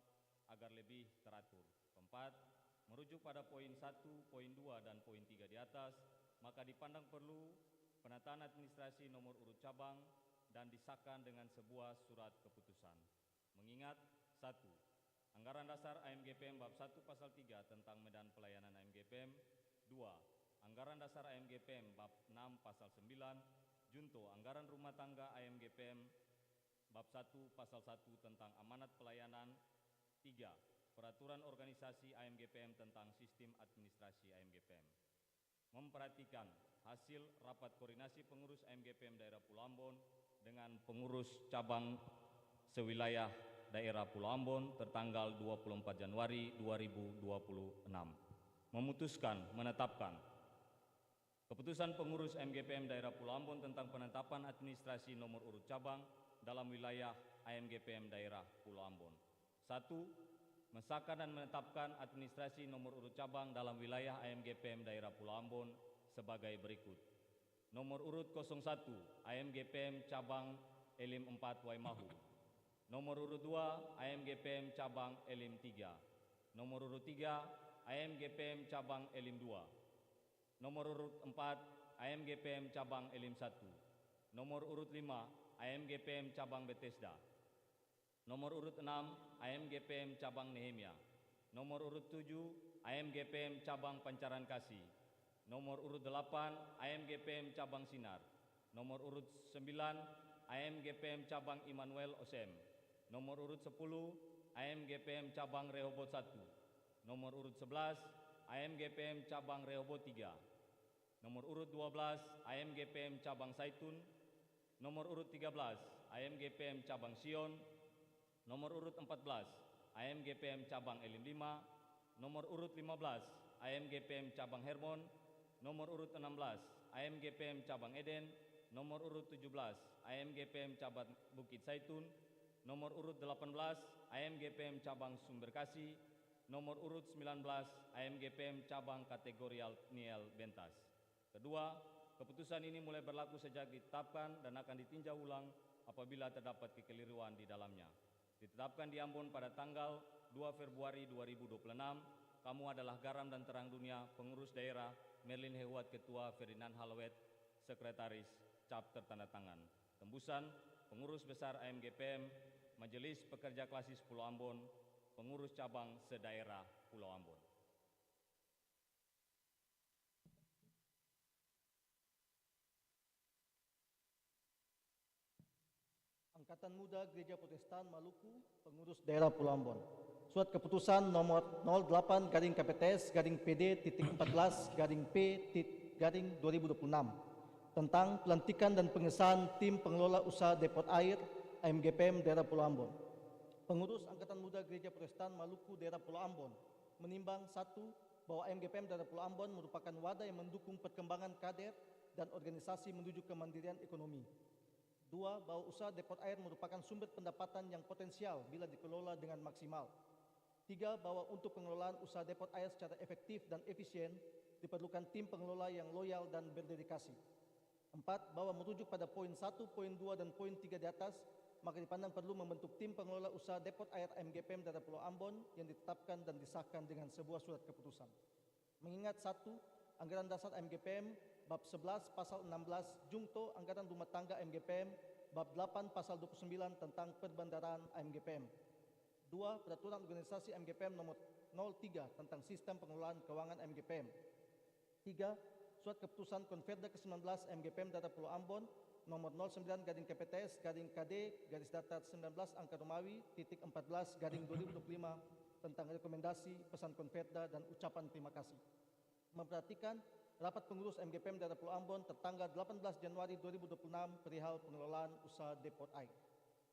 agar lebih teratur. 4. Merujuk pada poin 1, poin 2, dan poin 3 di atas, maka dipandang perlu penataan administrasi nomor urut cabang dan disahkan dengan sebuah surat keputusan. Mengingat: 1. Anggaran dasar AMGPM bab 1 pasal 3 tentang medan pelayanan AMGPM. 2. Anggaran dasar AMGPM bab 6 pasal 9 junto anggaran rumah tangga AMGPM bab 1 pasal 1 tentang amanat pelayanan. 3. Peraturan organisasi AMGPM tentang sistem administrasi AMGPM. Memperhatikan hasil rapat koordinasi pengurus AMGPM Daerah Pulau Ambon dengan pengurus cabang sewilayah Daerah Pulau Ambon tertanggal 24 Januari 2026. Memutuskan menetapkan keputusan pengurus AMGPM Daerah Pulau Ambon tentang penetapan administrasi nomor urut cabang dalam wilayah AMGPM Daerah Pulau Ambon. 1. Mensahkan dan menetapkan administrasi nomor urut cabang dalam wilayah AMGPM Daerah Pulau Ambon sebagai berikut. Nomor urut 01 AMGPM Cabang Elim 4 Waimahu. Nomor urut 2 AMGPM Cabang Elim 3. Nomor urut 3 AMGPM Cabang Elim 2. Nomor urut 4 AMGPM Cabang Elim 1. Nomor urut 5 AMGPM Cabang Bethesda. Nomor urut 6 AMGPM Cabang Nehemia. Nomor urut 7 AMGPM Cabang Pancaran Kasih. Nomor urut 8 AMGPM Cabang Sinar. Nomor urut 9 AMGPM Cabang Immanuel Osem. Nomor urut 10 AMGPM Cabang Rehoboth 1. Nomor urut 11 AMGPM Cabang Rehoboth 3. Nomor urut 12 AMGPM Cabang Saitun. Nomor urut 13 AMGPM Cabang Sion. Nomor urut 14 AMGPM Cabang Elim 5. Nomor urut 15 AMGPM Cabang Hermon. Nomor urut 16 AMGPM Cabang Eden. Nomor urut 17 AMGPM Cabang Bukit Saitun. Nomor urut 18 AMGPM Cabang Sumber Kasih. Nomor urut 19 AMGPM Cabang Kategorial Niel Bentas. Kedua, keputusan ini mulai berlaku sejak ditetapkan dan akan ditinjau ulang apabila terdapat kekeliruan di dalamnya. Ditetapkan di Ambon pada tanggal 2 Februari 2026, kamu adalah garam dan terang dunia, pengurus daerah, Merlin Hewat Ketua, Ferdinand Halawet, Sekretaris, cap tertanda tangan. Tembusan, pengurus besar AMGPM, Majelis Pekerja Klasis Pulau Ambon, pengurus cabang sedaerah Pulau Ambon. Angkatan Muda Gereja Protestan Maluku, Pengurus Daerah Pulau Ambon. Surat keputusan nomor 08 garing KPTS garing PD titik 14 garing P garing 2026 tentang pelantikan dan pengesahan tim pengelola usaha depot air AMGPM Daerah Pulau Ambon. Pengurus Angkatan Muda Gereja Protestan Maluku Daerah Pulau Ambon menimbang satu, bahwa AMGPM Daerah Pulau Ambon merupakan wadah yang mendukung perkembangan kader dan organisasi menuju kemandirian ekonomi. Dua, bahwa usaha depot air merupakan sumber pendapatan yang potensial bila dikelola dengan maksimal. Tiga, bahwa untuk pengelolaan usaha depot air secara efektif dan efisien diperlukan tim pengelola yang loyal dan berdedikasi. Empat, bahwa merujuk pada poin 1, poin 2, dan poin 3 di atas, maka dipandang perlu membentuk tim pengelola usaha depot air AMGPM Daerah Pulau Ambon yang ditetapkan dan disahkan dengan sebuah surat keputusan. Mengingat satu, anggaran dasar AMGPM bab 11 pasal 16 Jungto Anggaran Rumah Tangga AMGPM bab 8 pasal 29 tentang perbandaran AMGPM. 2. Peraturan organisasi AMGPM nomor 03 tentang sistem pengelolaan keuangan AMGPM. 3. Surat keputusan Konferda ke-19 AMGPM Daerah Pulau Ambon nomor 09 garing KPTS garing KD garis datar 19 angka Romawi titik 14 garing 2025 tentang rekomendasi pesan Konferda dan ucapan terima kasih. Memperhatikan rapat pengurus AMGPM Daerah Pulau Ambon tertanggal 18 Januari 2026 perihal pengelolaan usaha depot air.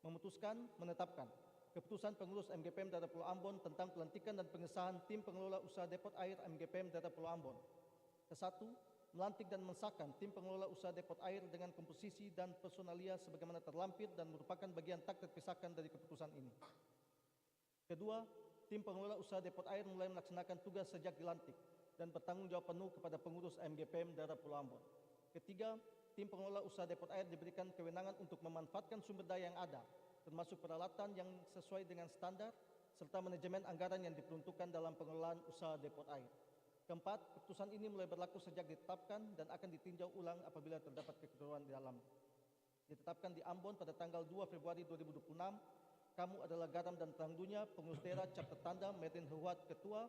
Memutuskan menetapkan keputusan pengurus AMGPM Daerah Pulau Ambon tentang pelantikan dan pengesahan tim pengelola usaha depot air AMGPM Daerah Pulau Ambon. Kesatu, melantik dan mensahkan tim pengelola usaha depot air dengan komposisi dan personalia sebagaimana terlampir dan merupakan bagian tak terpisahkan dari keputusan ini. Kedua, tim pengelola usaha depot air mulai melaksanakan tugas sejak dilantik dan bertanggung jawab penuh kepada pengurus AMGPM Daerah Pulau Ambon. Ketiga, tim pengelola usaha depot air diberikan kewenangan untuk memanfaatkan sumber daya yang ada, termasuk peralatan yang sesuai dengan standar, serta manajemen anggaran yang diperuntukkan dalam pengelolaan usaha depot air. Keempat, keputusan ini mulai berlaku sejak ditetapkan dan akan ditinjau ulang apabila terdapat kekeliruan di dalam. Ditetapkan di Ambon pada tanggal 2 Februari 2026, kamu adalah garam dan terang dunia, pengurus daerah cap tertanda, Medin Huat Ketua,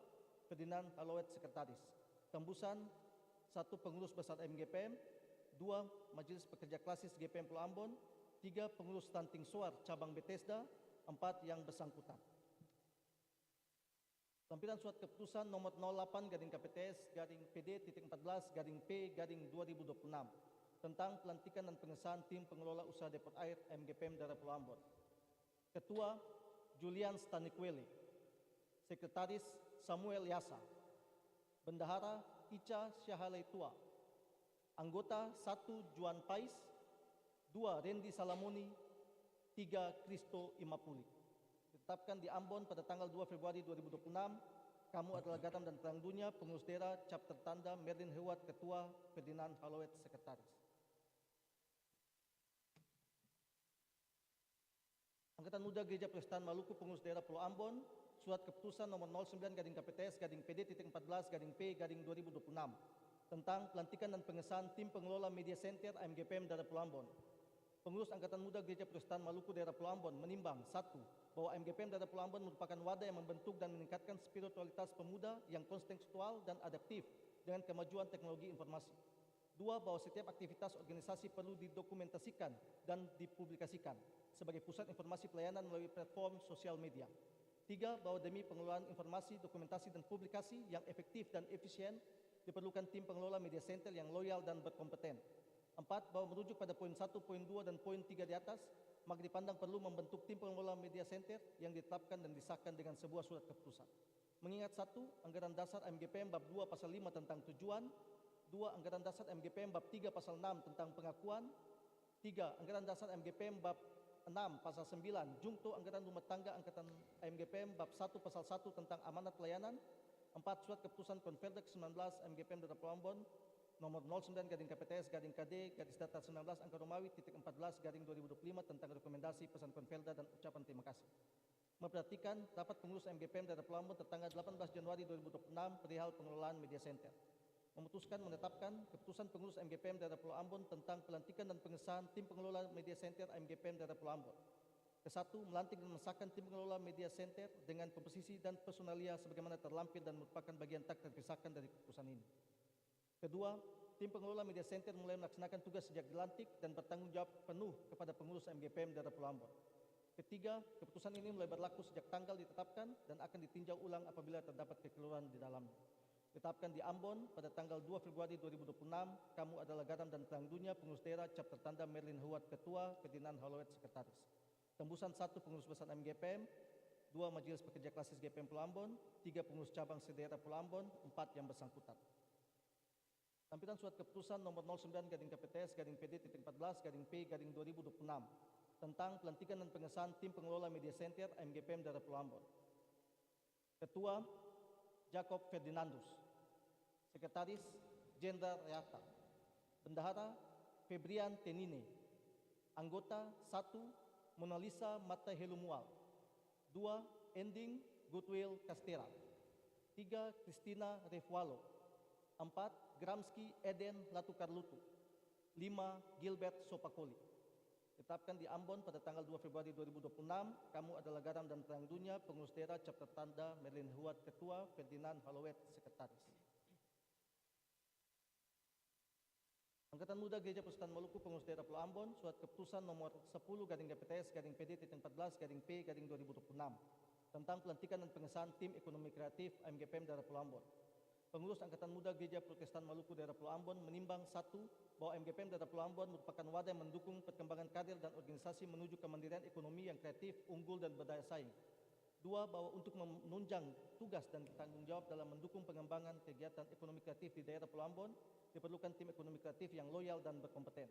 Ferdinand Halowet Sekretaris. Tembusan, 1. Pengurus besar MGPM, 2. Majelis Pekerja Klasis GPM Pulau Ambon, 3. Pengurus Stunting Soar Cabang Bethesda, 4. Yang bersangkutan. Lampiran surat keputusan nomor 08 garing KPTS garing PD titik 14 garing P garing 2026 tentang pelantikan dan pengesahan tim pengelola usaha depot air MGPM Daerah Pulau Ambon. Ketua Julian Stanikwele, Sekretaris Samuel Yasa, Bendahara Ica Syahalaitua, Anggota 1 Juan Pais, 2 Randy Salamoni, 3 Kristo Imapuli. Ditetapkan di Ambon pada tanggal 2 Februari 2026, kamu adalah garam dan terang dunia, pengurus daerah, cap tertanda, Merlin Hewat Ketua, Ferdinand Halowet Sekretaris. Angkatan Muda Gereja Protestan Maluku, pengurus daerah Pulau Ambon, surat keputusan nomor 09 garing KPTS garing PD titik 14 garing P garing 2026 tentang pelantikan dan pengesahan tim pengelola media center AMGPM Daerah Pulau Ambon. Pengurus Angkatan Muda Gereja Protestan Maluku Daerah Pulau Ambon menimbang 1. Bahwa AMGPM Daerah Pulau Ambon merupakan wadah yang membentuk dan meningkatkan spiritualitas pemuda yang kontekstual dan adaptif dengan kemajuan teknologi informasi. 2. Bahwa setiap aktivitas organisasi perlu didokumentasikan dan dipublikasikan sebagai pusat informasi pelayanan melalui platform sosial media. 3. Bahwa demi pengelolaan informasi, dokumentasi, dan publikasi yang efektif dan efisien diperlukan tim pengelola media center yang loyal dan berkompeten. 4. Bahwa merujuk pada poin 1, poin 2, dan poin 3 di atas, maka dipandang perlu membentuk tim pengelola media center yang ditetapkan dan disahkan dengan sebuah surat keputusan. Mengingat 1. Anggaran dasar MGPM bab 2 pasal 5 tentang tujuan, 2. Anggaran dasar MGPM bab 3 pasal 6 tentang pengakuan, 3. Anggaran dasar MGPM bab 6 pasal 9 Jungto Anggaran Rumah Tangga Angkatan MGPM bab 1 pasal 1 tentang amanat pelayanan, 4. Surat keputusan Konferda ke-19 MGPM Daerah Pulau Ambon nomor 09 garing KPTS garing KD garis datar 19 angka Romawi titik 14 garing 2025 tentang rekomendasi pesan Konferda dan ucapan terima kasih. Memperhatikan rapat pengurus MGPM Daerah Pulau Ambon tertanggal 18 Januari 2026 perihal pengelolaan media center. Memutuskan menetapkan keputusan pengurus MGPM Daerah Pulau Ambon tentang pelantikan dan pengesahan tim pengelola media center MGPM Daerah Pulau Ambon. Kesatu, melantik dan mensahkan tim pengelola media center dengan komposisi dan personalia sebagaimana terlampir dan merupakan bagian tak terpisahkan dari keputusan ini. Kedua, tim pengelola Media Center mulai melaksanakan tugas sejak dilantik dan bertanggung jawab penuh kepada pengurus MGPM daerah Pulau Ambon. Ketiga, keputusan ini mulai berlaku sejak tanggal ditetapkan dan akan ditinjau ulang apabila terdapat kekeliruan di dalamnya. Ditetapkan di Ambon pada tanggal 2 Februari 2026, kamu adalah Garam dan Terang Dunia, pengurus daerah, cap tertanda Merlin Huat Ketua, Ferdinand Halowet Sekretaris. Tembusan 1 pengurus besar MGPM, 2 Majelis Pekerja Klasis GPM Pulau Ambon, 3 pengurus cabang sedaerah Pulau Ambon, 4 yang bersangkutan. Tampilan surat keputusan nomor 09-KPTS-PD-14-P-2026 tentang pelantikan dan pengesahan tim pengelola Media Center MGPM daerah Pulau Ambon. Ketua Jacob Ferdinandus, Sekretaris Jenderal Reata, Bendahara Febrian Tenine, Anggota 1 Mona Lisa Mata Helumual, 2 Ending Goodwill Castera, 3 Christina Refualo, 4 Gramsci Eden Latukarlutu, 5 Gilbert Sopakoli. Ditetapkan di Ambon pada tanggal 2 Februari 2026, kamu adalah Garam dan Terang Dunia, pengurus daerah, cap tertanda Merlin Huat Ketua, Ferdinand Halowet Sekretaris. Angkatan Muda Gereja Persekutuan Maluku, pengurus daerah Pulau Ambon, surat keputusan nomor 10-KPTS-PD-14-P-2026 tentang pelantikan dan pengesahan tim ekonomi kreatif MGPM daerah Pulau Ambon. Pengurus Angkatan Muda Gereja Protestan Maluku daerah Pulau Ambon menimbang 1. Bahwa MGPM daerah Pulau Ambon merupakan wadah yang mendukung perkembangan karir dan organisasi menuju kemandirian ekonomi yang kreatif, unggul, dan berdaya saing. 2. Bahwa untuk menunjang tugas dan tanggung jawab dalam mendukung pengembangan kegiatan ekonomi kreatif di daerah Pulau Ambon, diperlukan tim ekonomi kreatif yang loyal dan berkompeten.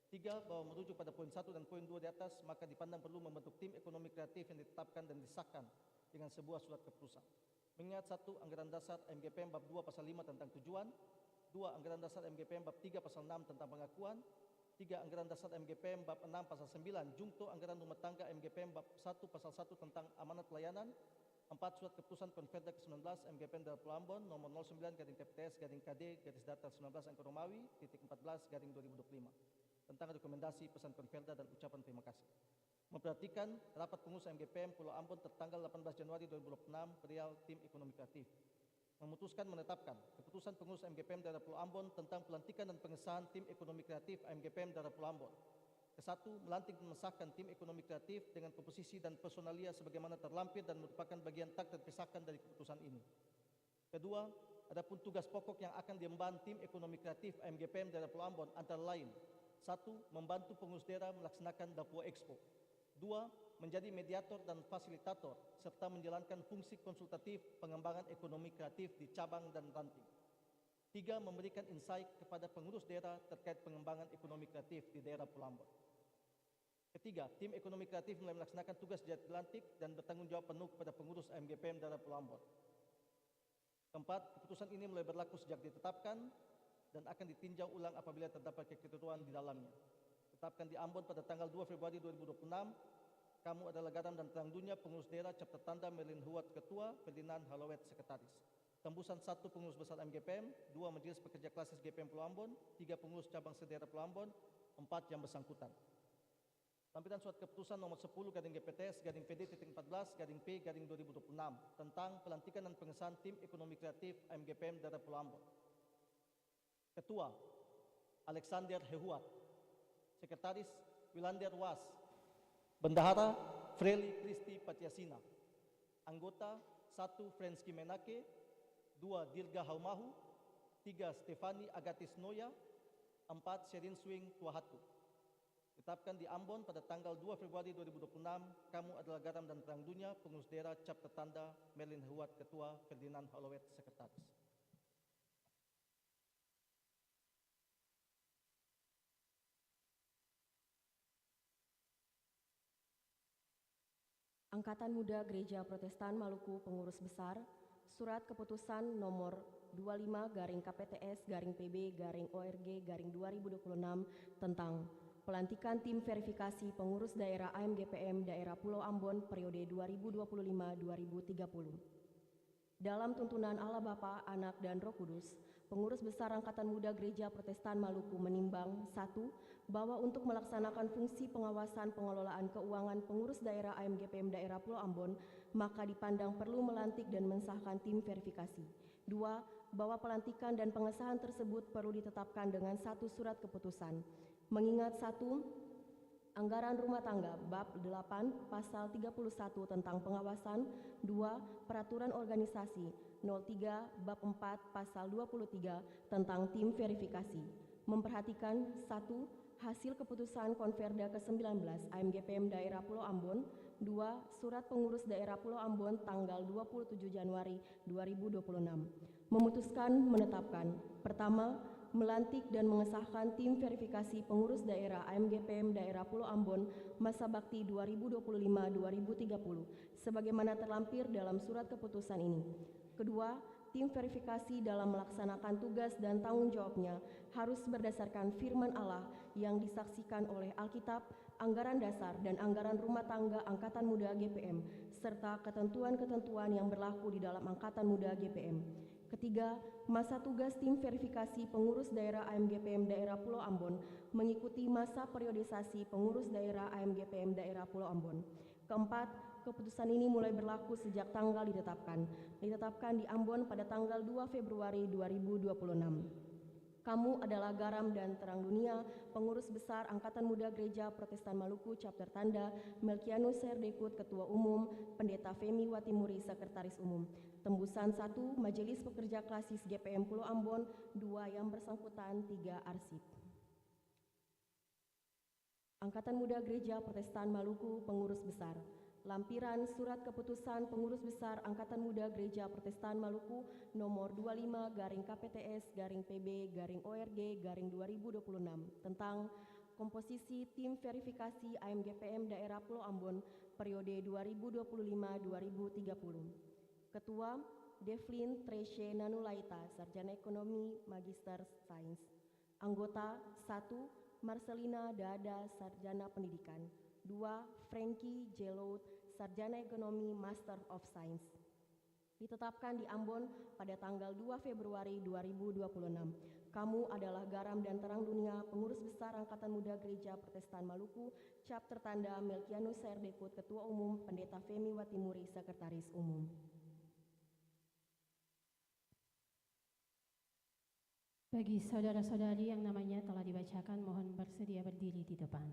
3. Bahwa merujuk pada poin 1 dan poin 2 di atas, maka dipandang perlu membentuk tim ekonomi kreatif yang ditetapkan dan disahkan dengan sebuah surat keputusan. Mengingat 1. Anggaran dasar MGPM bab 2 pasal 5 tentang tujuan, 2. Anggaran dasar MGPM bab 3 pasal 6 tentang pengakuan, 3. Anggaran dasar MGPM bab 6 pasal 9 jungto anggaran rumah tangga MGPM bab 1 pasal 1 tentang amanat pelayanan, 4. Surat keputusan Konferda ke-19 MGPM daerah Pulau Ambon nomor 09-KPTS-KD-19-Angka-Romawi-14-2025 tentang rekomendasi pesan Konferda dan ucapan terima kasih. Memperhatikan rapat pengurus MGPM Pulau Ambon tertanggal 18 Januari 2026 perihal tim ekonomi kreatif. Memutuskan menetapkan keputusan pengurus MGPM daerah Pulau Ambon tentang pelantikan dan pengesahan tim ekonomi kreatif MGPM daerah Pulau Ambon. Ke-1, melantik dan mengesahkan tim ekonomi kreatif dengan komposisi dan personalia sebagaimana terlampir dan merupakan bagian tak terpisahkan dari keputusan ini. Kedua, adapun tugas pokok yang akan diemban tim ekonomi kreatif MGPM daerah Pulau Ambon antara lain: 1. Membantu pengurus daerah melaksanakan Dapur Expo. 2. Menjadi mediator dan fasilitator serta menjalankan fungsi konsultatif pengembangan ekonomi kreatif di cabang dan ranting. 3. Memberikan insight kepada pengurus daerah terkait pengembangan ekonomi kreatif di daerah Pulau Ambon. Ketiga, tim ekonomi kreatif mulai melaksanakan tugas sejak dilantik dan bertanggung jawab penuh kepada pengurus MGPM daerah Pulau Ambon. Keempat, keputusan ini mulai berlaku sejak ditetapkan dan akan ditinjau ulang apabila terdapat kekeliruan di dalamnya. Tetapkan di Ambon pada tanggal 2 Februari 2026, kamu adalah Garam dan Terang Dunia, pengurus daerah, cap tertanda Merlin Huat Ketua, Ferdinand Halowet Sekretaris. Tembusan 1 pengurus besar MGPM, 2 Majelis Pekerja Klasis GPM Pulau Ambon, 3 pengurus cabang sedaerah Pulau Ambon, 4 yang bersangkutan. Tampilan surat keputusan nomor 10-PD-14-P-2026 tentang pelantikan dan pengesahan tim ekonomi kreatif MGPM daerah Pulau Ambon. Ketua Alexander Hehuat, Sekretaris Wilander Was, Bendahara Freli Kristi Patiasina, Anggota 1 Frensky Menake, 2 Dirga Haumahu, 3 Stefani Agatis Noya, 4 Sherin Swing Tuahatu. Tetapkan di Ambon pada tanggal 2 Februari 2026, kamu adalah Garam dan Terang Dunia, pengurus daerah, cap tertanda Merlin Huat Ketua, Ferdinand Halowet Sekretaris. Angkatan Muda Gereja Protestan Maluku Pengurus Besar, Surat Keputusan Nomor 25-KPTS-PB-ORG-2026 tentang pelantikan tim verifikasi pengurus daerah AMGPM daerah Pulau Ambon periode 2025-2030. Dalam tuntunan Allah Bapa, Anak, dan Roh Kudus, Pengurus Besar Angkatan Muda Gereja Protestan Maluku menimbang 1. Bahwa untuk melaksanakan fungsi pengawasan pengelolaan keuangan pengurus daerah AMGPM daerah Pulau Ambon, maka dipandang perlu melantik dan mensahkan tim verifikasi. 2. bahwa pelantikan dan pengesahan tersebut perlu ditetapkan dengan satu surat keputusan. Mengingat satu, Anggaran rumah tangga bab 8 pasal 31 tentang pengawasan. 2. Peraturan organisasi 03 bab 4 pasal 23 tentang tim verifikasi. Memperhatikan 1. Hasil keputusan Konferda ke-19 AMGPM Daerah Pulau Ambon. 2. Surat pengurus daerah Pulau Ambon tanggal 27 Januari 2026. Memutuskan menetapkan: pertama, melantik dan mengesahkan tim verifikasi pengurus daerah AMGPM Daerah Pulau Ambon masa bakti 2025-2030 sebagaimana terlampir dalam surat keputusan ini. Kedua, tim verifikasi dalam melaksanakan tugas dan tanggung jawabnya harus berdasarkan firman Allah yang disaksikan oleh Alkitab, anggaran dasar dan anggaran rumah tangga Angkatan Muda GPM serta ketentuan-ketentuan yang berlaku di dalam Angkatan Muda GPM. Ketiga, masa tugas tim verifikasi pengurus daerah AMGPM Daerah Pulau Ambon mengikuti masa periodisasi pengurus daerah AMGPM Daerah Pulau Ambon. Keempat, keputusan ini mulai berlaku sejak tanggal ditetapkan di Ambon pada tanggal 2 Februari 2026. Kamu adalah garam dan terang dunia. Pengurus besar Angkatan Muda Gereja Protestan Maluku Chapter Tanda, Melkianus Serdekut Ketua Umum, Pendeta Femi Watimuri Sekretaris Umum. Tembusan 1, Majelis Pekerja Klasis GPM Pulau Ambon. 2, yang bersangkutan. 3, arsip. Angkatan Muda Gereja Protestan Maluku Pengurus Besar. Lampiran Surat Keputusan Pengurus Besar Angkatan Muda Gereja Protestan Maluku nomor 25/KPTS/PB/ORG/2026 tentang komposisi tim verifikasi AMGPM Daerah Pulau Ambon periode 2025-2030. Ketua Devlin Treshe Nanulaita, Sarjana Ekonomi, Magister Sains. Anggota 1. Marcelina Dada, Sarjana Pendidikan. 2. Frankie Jelot, Sarjana Ekonomi, Master of Science. Ditetapkan di Ambon pada tanggal 2 Februari 2026. Kamu adalah garam dan terang dunia. Pengurus besar Angkatan Muda Gereja Protestan Maluku, Chapter Tanda, Melkianus Serdekut Ketua Umum, Pendeta Femi Watimuri Sekretaris Umum. Bagi saudara-saudari yang namanya telah dibacakan, mohon bersedia berdiri di depan.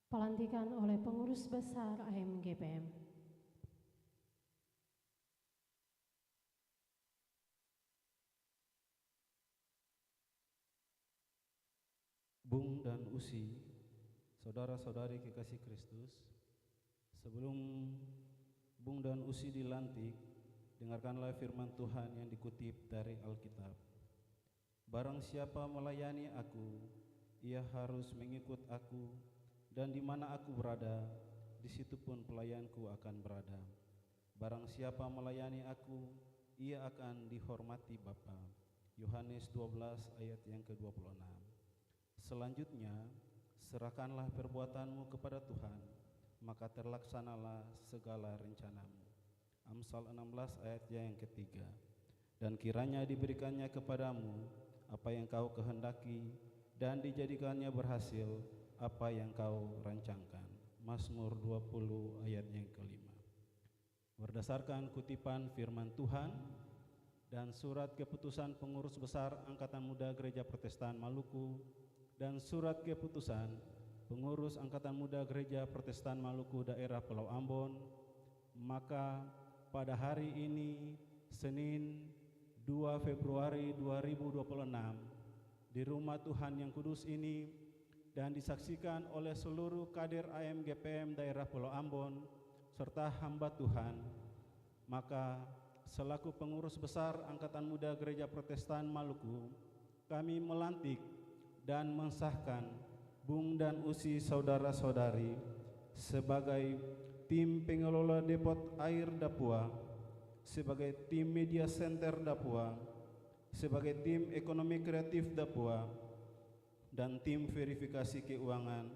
Pelantikan oleh Pengurus Besar AMGPM. Bung dan Usi, saudara-saudari kekasih Kristus, sebelum Bung dan Usi dilantik, dengarkanlah firman Tuhan yang dikutip dari Alkitab. Barang siapa melayani aku, ia harus mengikut aku, dan di mana aku berada, di situ pun pelayanku akan berada. Barang siapa melayani aku, ia akan dihormati Bapa. Yohanes 12 ayat yang ke-26. Selanjutnya, serahkanlah perbuatanmu kepada Tuhan, maka terlaksanalah segala rencanamu. Amsal 16 ayat yang ketiga. Dan kiranya diberikannya kepadamu apa yang kau kehendaki, dan dijadikannya berhasil apa yang kau rancangkan. Mazmur 20 ayat yang kelima. Berdasarkan kutipan firman Tuhan dan surat keputusan pengurus besar Angkatan Muda Gereja Protestan Maluku dan surat keputusan pengurus Angkatan Muda Gereja Protestan Maluku Daerah Pulau Ambon, maka pada hari ini Senin 2 Februari 2026 di rumah Tuhan yang kudus ini dan disaksikan oleh seluruh kader AMGPM Daerah Pulau Ambon serta hamba Tuhan, maka selaku pengurus besar Angkatan Muda Gereja Protestan Maluku, kami melantik dan mensahkan Bung dan Usi saudara-saudari sebagai tim pengelola depot air Dapua, sebagai tim media center Dapua, sebagai tim ekonomi kreatif Dapua, dan tim verifikasi keuangan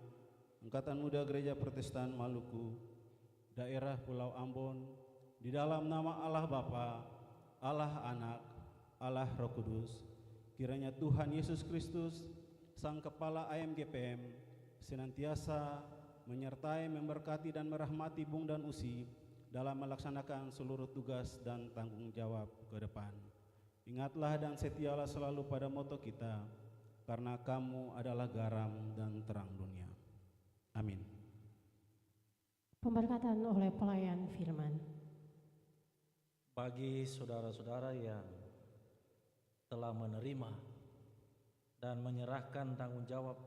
Angkatan Muda Gereja Protestan Maluku, daerah Pulau Ambon, di dalam nama Allah Bapa, Allah Anak, Allah Roh Kudus. Kiranya Tuhan Yesus Kristus, Sang Kepala AMGPM, senantiasa menyertai, memberkati, dan merahmati Bung dan Usi dalam melaksanakan seluruh tugas dan tanggung jawab ke depan. Ingatlah dan setialah selalu pada moto kita, karena kamu adalah garam dan terang dunia. Amin. Pemberkatan oleh pelayan firman. Bagi saudara-saudara yang telah menerima dan menyerahkan tanggung jawab,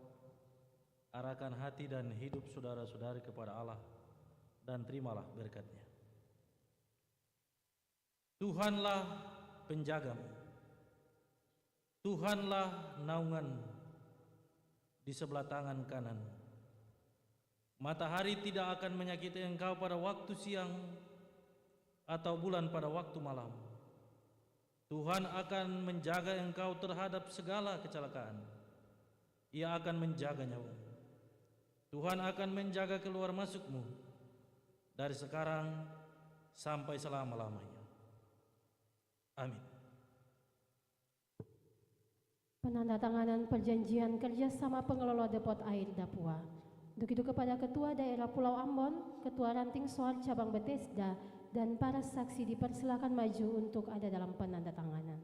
arahkan hati dan hidup saudara-saudari kepada Allah dan terimalah berkat-Nya. Tuhanlah penjagamu, Tuhanlah naungan di sebelah tangan kanan. Matahari tidak akan menyakiti engkau pada waktu siang atau bulan pada waktu malam. Tuhan akan menjaga engkau terhadap segala kecelakaan. Ia akan menjaga nyawamu. Tuhan akan menjaga keluar masukmu dari sekarang sampai selama-lamanya. Amin. Penandatanganan perjanjian kerjasama pengelola depot air Dapua. Untuk itu kepada Ketua Daerah Pulau Ambon, Ketua Ranting Soar Cabang Bethesda, dan para saksi dipersilakan maju untuk ada dalam penandatanganan.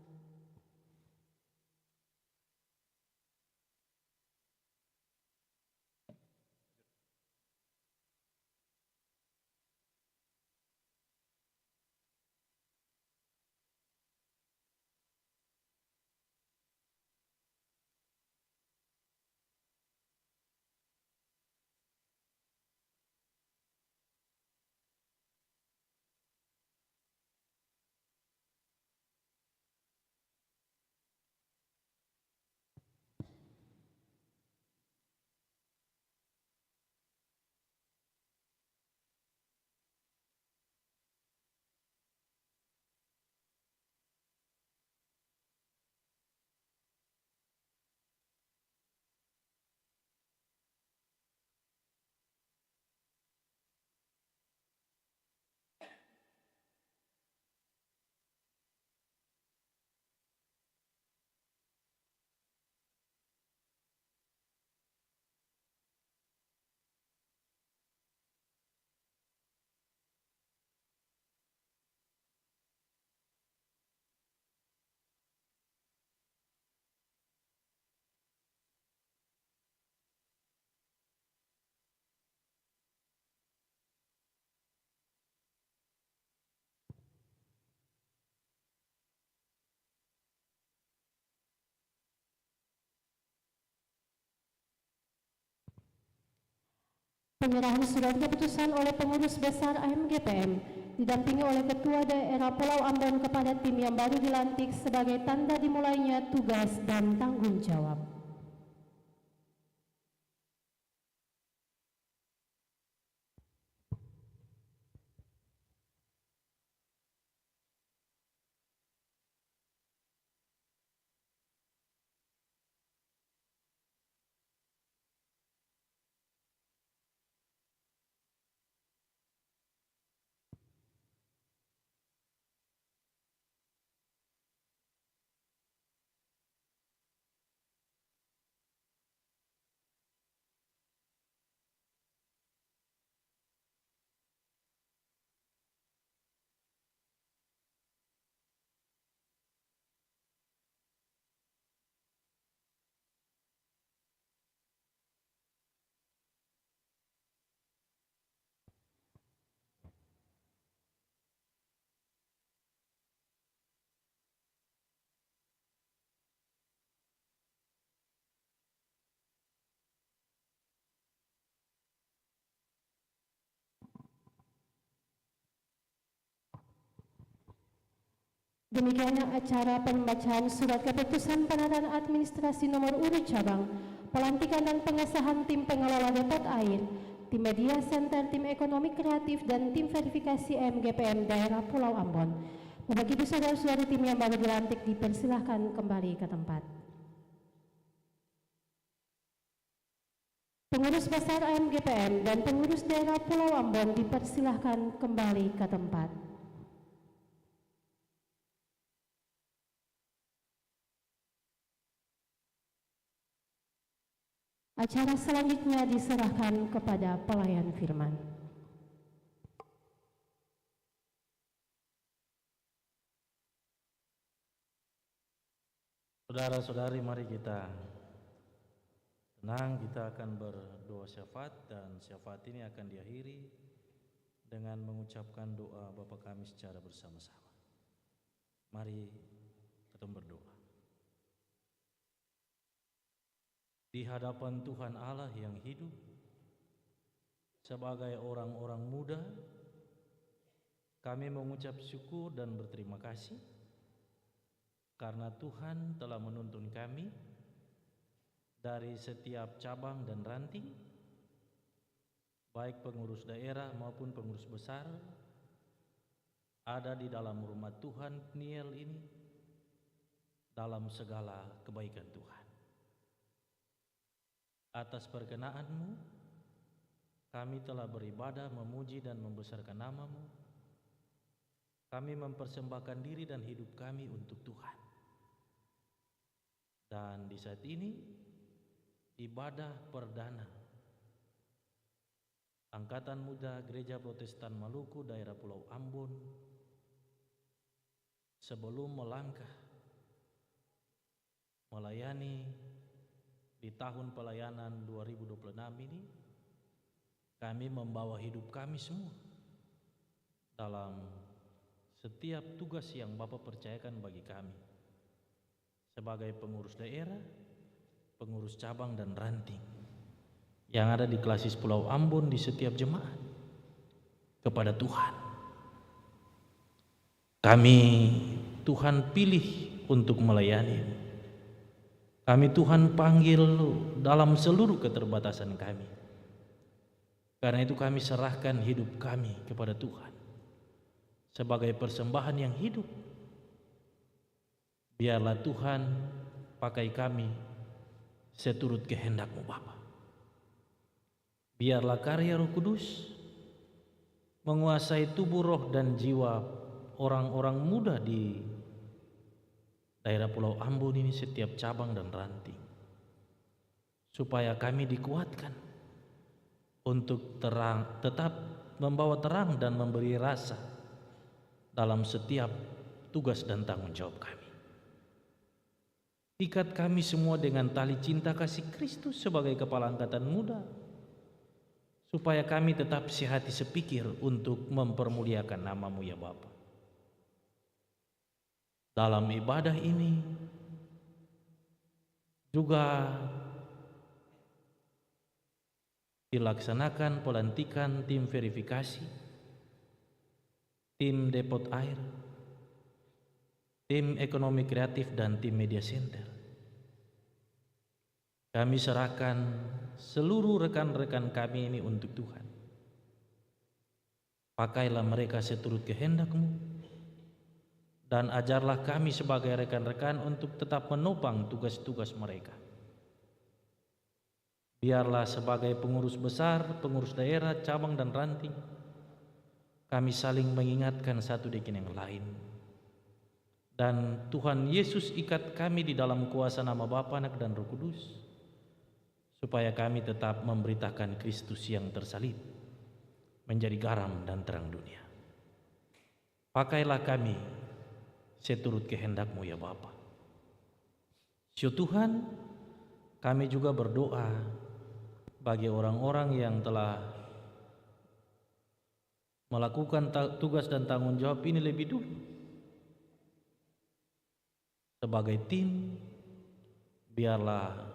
Penyerahan surat keputusan oleh pengurus besar AMGPM didampingi oleh Ketua Daerah Pulau Ambon kepada tim yang baru dilantik sebagai tanda dimulainya tugas dan tanggung jawab. Demikianlah acara pembacaan surat keputusan penataan administrasi nomor urut cabang, pelantikan dan pengesahan tim pengelola depot air, tim media center, tim ekonomi kreatif, dan tim verifikasi MGPM daerah Pulau Ambon. Bapak Ibu saudara-saudari tim yang baru dilantik dipersilahkan kembali ke tempat. Pengurus besar MGPM dan pengurus daerah Pulau Ambon dipersilahkan kembali ke tempat. Acara selanjutnya diserahkan kepada pelayan firman. Saudara-saudari, mari kita tenang, kita akan berdoa syafaat dan syafaat ini akan diakhiri dengan mengucapkan doa Bapa kami secara bersama-sama. Mari kita berdoa. Di hadapan Tuhan Allah yang hidup, sebagai orang-orang muda, kami mengucap syukur dan berterima kasih karena Tuhan telah menuntun kami dari setiap cabang dan ranting, baik pengurus daerah maupun pengurus besar, ada di dalam rumah Tuhan Peniel ini, dalam segala kebaikan Tuhan. Atas perkenaanmu, kami telah beribadah, memuji dan membesarkan nama-Mu. Kami mempersembahkan diri dan hidup kami untuk Tuhan. Dan di saat ini, ibadah perdana Angkatan Muda Gereja Protestan Maluku daerah Pulau Ambon sebelum melangkah melayani di tahun pelayanan 2026 ini, kami membawa hidup kami semua dalam setiap tugas yang Bapak percayakan bagi kami sebagai pengurus daerah, pengurus cabang dan ranting yang ada di Klasis Pulau Ambon di setiap jemaat kepada Tuhan. Kami Tuhan pilih untuk melayani. Kami Tuhan panggil dalam seluruh keterbatasan kami. Karena itu kami serahkan hidup kami kepada Tuhan sebagai persembahan yang hidup. Biarlah Tuhan pakai kami seturut kehendak-Mu Bapa. Biarlah karya Roh Kudus menguasai tubuh, roh dan jiwa orang-orang muda di daerah Pulau Ambon ini, setiap cabang dan ranting, supaya kami dikuatkan untuk tetap membawa terang dan memberi rasa dalam setiap tugas dan tanggung jawab kami. Ikat kami semua dengan tali cinta kasih Kristus sebagai kepala angkatan muda, supaya kami tetap sehati sepikir untuk mempermuliakan nama-Mu ya Bapa. Dalam ibadah ini juga dilaksanakan pelantikan tim verifikasi, tim depot air, tim ekonomi kreatif dan tim media center. Kami serahkan seluruh rekan-rekan kami ini untuk Tuhan. Pakailah mereka seturut kehendak-Mu, dan ajarlah kami sebagai rekan-rekan untuk tetap menopang tugas-tugas mereka. Biarlah sebagai pengurus besar, pengurus daerah, cabang dan ranting, kami saling mengingatkan satu dengan yang lain. Dan Tuhan Yesus ikat kami di dalam kuasa nama Bapa, Anak dan Roh Kudus, supaya kami tetap memberitakan Kristus yang tersalib, menjadi garam dan terang dunia. Pakailah kami seturut kehendak-Mu ya Bapa. Ya Tuhan, kami juga berdoa bagi orang-orang yang telah melakukan tugas dan tanggung jawab ini lebih dulu. Sebagai tim, biarlah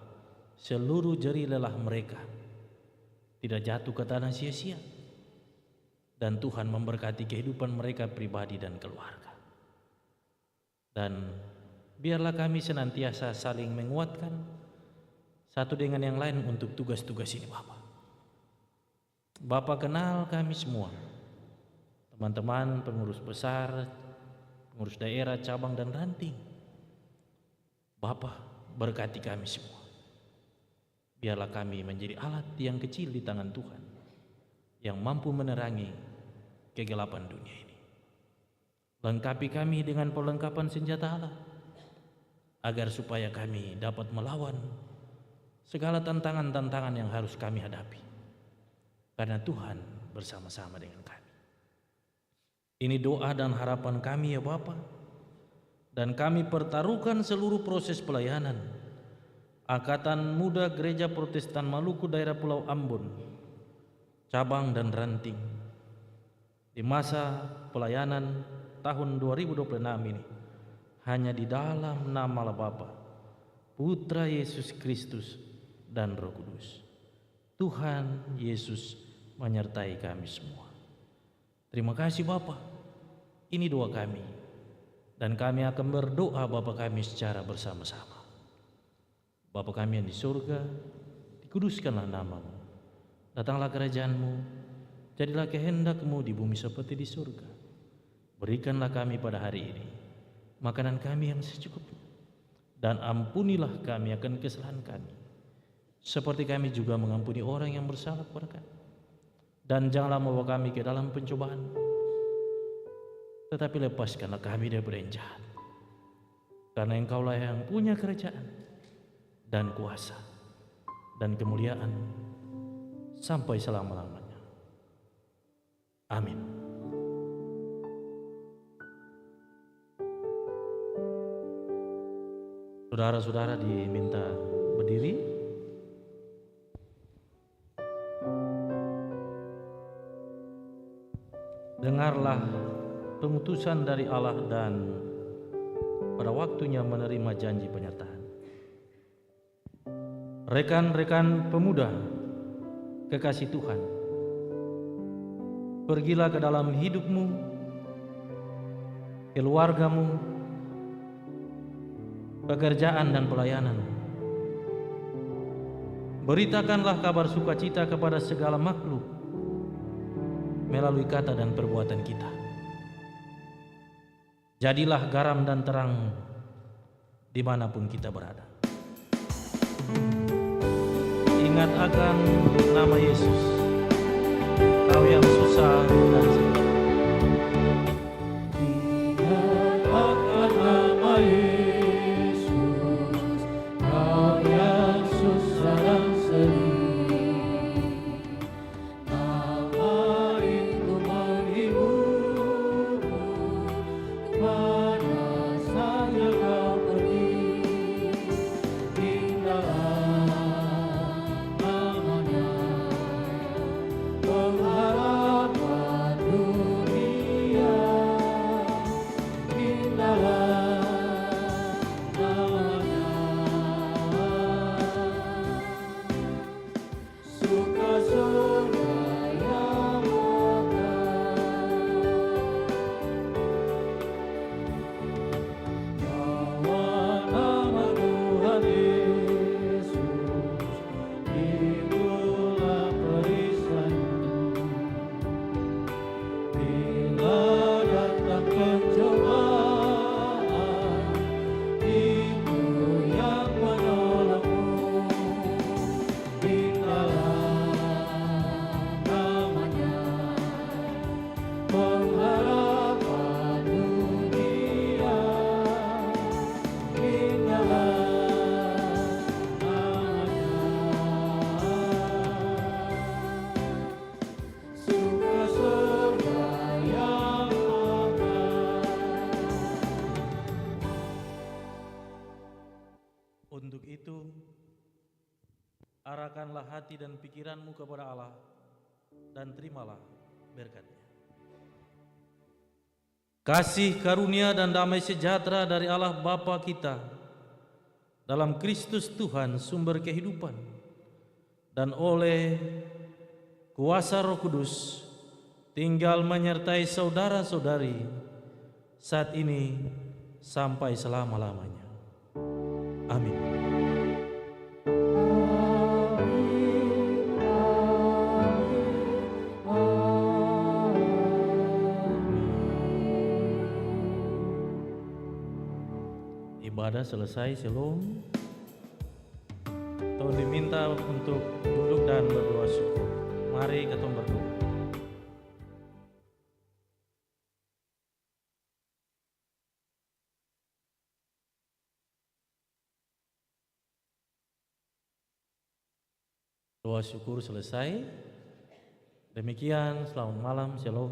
seluruh jerih lelah mereka tidak jatuh ke tanah sia-sia, dan Tuhan memberkati kehidupan mereka pribadi dan keluarga. Dan biarlah kami senantiasa saling menguatkan satu dengan yang lain untuk tugas-tugas ini Bapa. Bapa kenal kami semua, teman-teman pengurus besar, pengurus daerah, cabang dan ranting. Bapa berkati kami semua. Biarlah kami menjadi alat yang kecil di tangan Tuhan, yang mampu menerangi kegelapan dunia ini. Lengkapi kami dengan perlengkapan senjata Allah, agar supaya kami dapat melawan segala tantangan-tantangan yang harus kami hadapi. Karena Tuhan bersama-sama dengan kami. Ini doa dan harapan kami ya Bapa. Dan kami pertaruhkan seluruh proses pelayanan Angkatan Muda Gereja Protestan Maluku Daerah Pulau Ambon, cabang dan ranting, di masa pelayanan tahun 2026 ini, hanya di dalam nama Allah Bapa, Putra Yesus Kristus dan Roh Kudus. Tuhan Yesus menyertai kami semua. Terima kasih Bapa. Ini doa kami, dan kami akan berdoa Bapa kami secara bersama-sama. Bapa kami yang di surga, dikuduskanlah namamu. Datanglah kerajaanmu, jadilah kehendak-mu di bumi seperti di surga. Berikanlah kami pada hari ini makanan kami yang secukupnya, dan ampunilah kami akan kesalahan kami, seperti kami juga mengampuni orang yang bersalah kepada kami. Dan janganlah membawa kami ke dalam pencobaan, tetapi lepaskanlah kami daripada yang jahat. Karena Engkaulah yang punya kerajaan dan kuasa dan kemuliaan sampai selama-lamanya. Amin. Saudara-saudara diminta berdiri. Dengarlah pengutusan dari Allah dan pada waktunya menerima janji penyertaan. Rekan-rekan pemuda kekasih Tuhan, pergilah ke dalam hidupmu, keluargamu, pekerjaan dan pelayanan. Beritakanlah kabar sukacita kepada segala makhluk melalui kata dan perbuatan kita. Jadilah garam dan terang dimanapun kita berada. Ingat akan nama Yesus, kau yang susah dan sedih. Ingat akan nama Yesus, kau yang susah dan sedih. Nama itu menghiburmu, mana saja kau pergi. Indahlah untuk itu, arahkanlah hati dan pikiranmu kepada Allah dan terimalah berkat-Nya. Kasih karunia dan damai sejahtera dari Allah Bapa kita dalam Kristus Tuhan sumber kehidupan, dan oleh kuasa Roh Kudus tinggal menyertai saudara-saudari saat ini sampai selama-lamanya. Amin. Ibadah selesai, shalom. Tuhan diminta untuk duduk dan berdoa syukur. Mari kita berdoa. Doa syukur selesai. Demikian, selamat malam, shalom.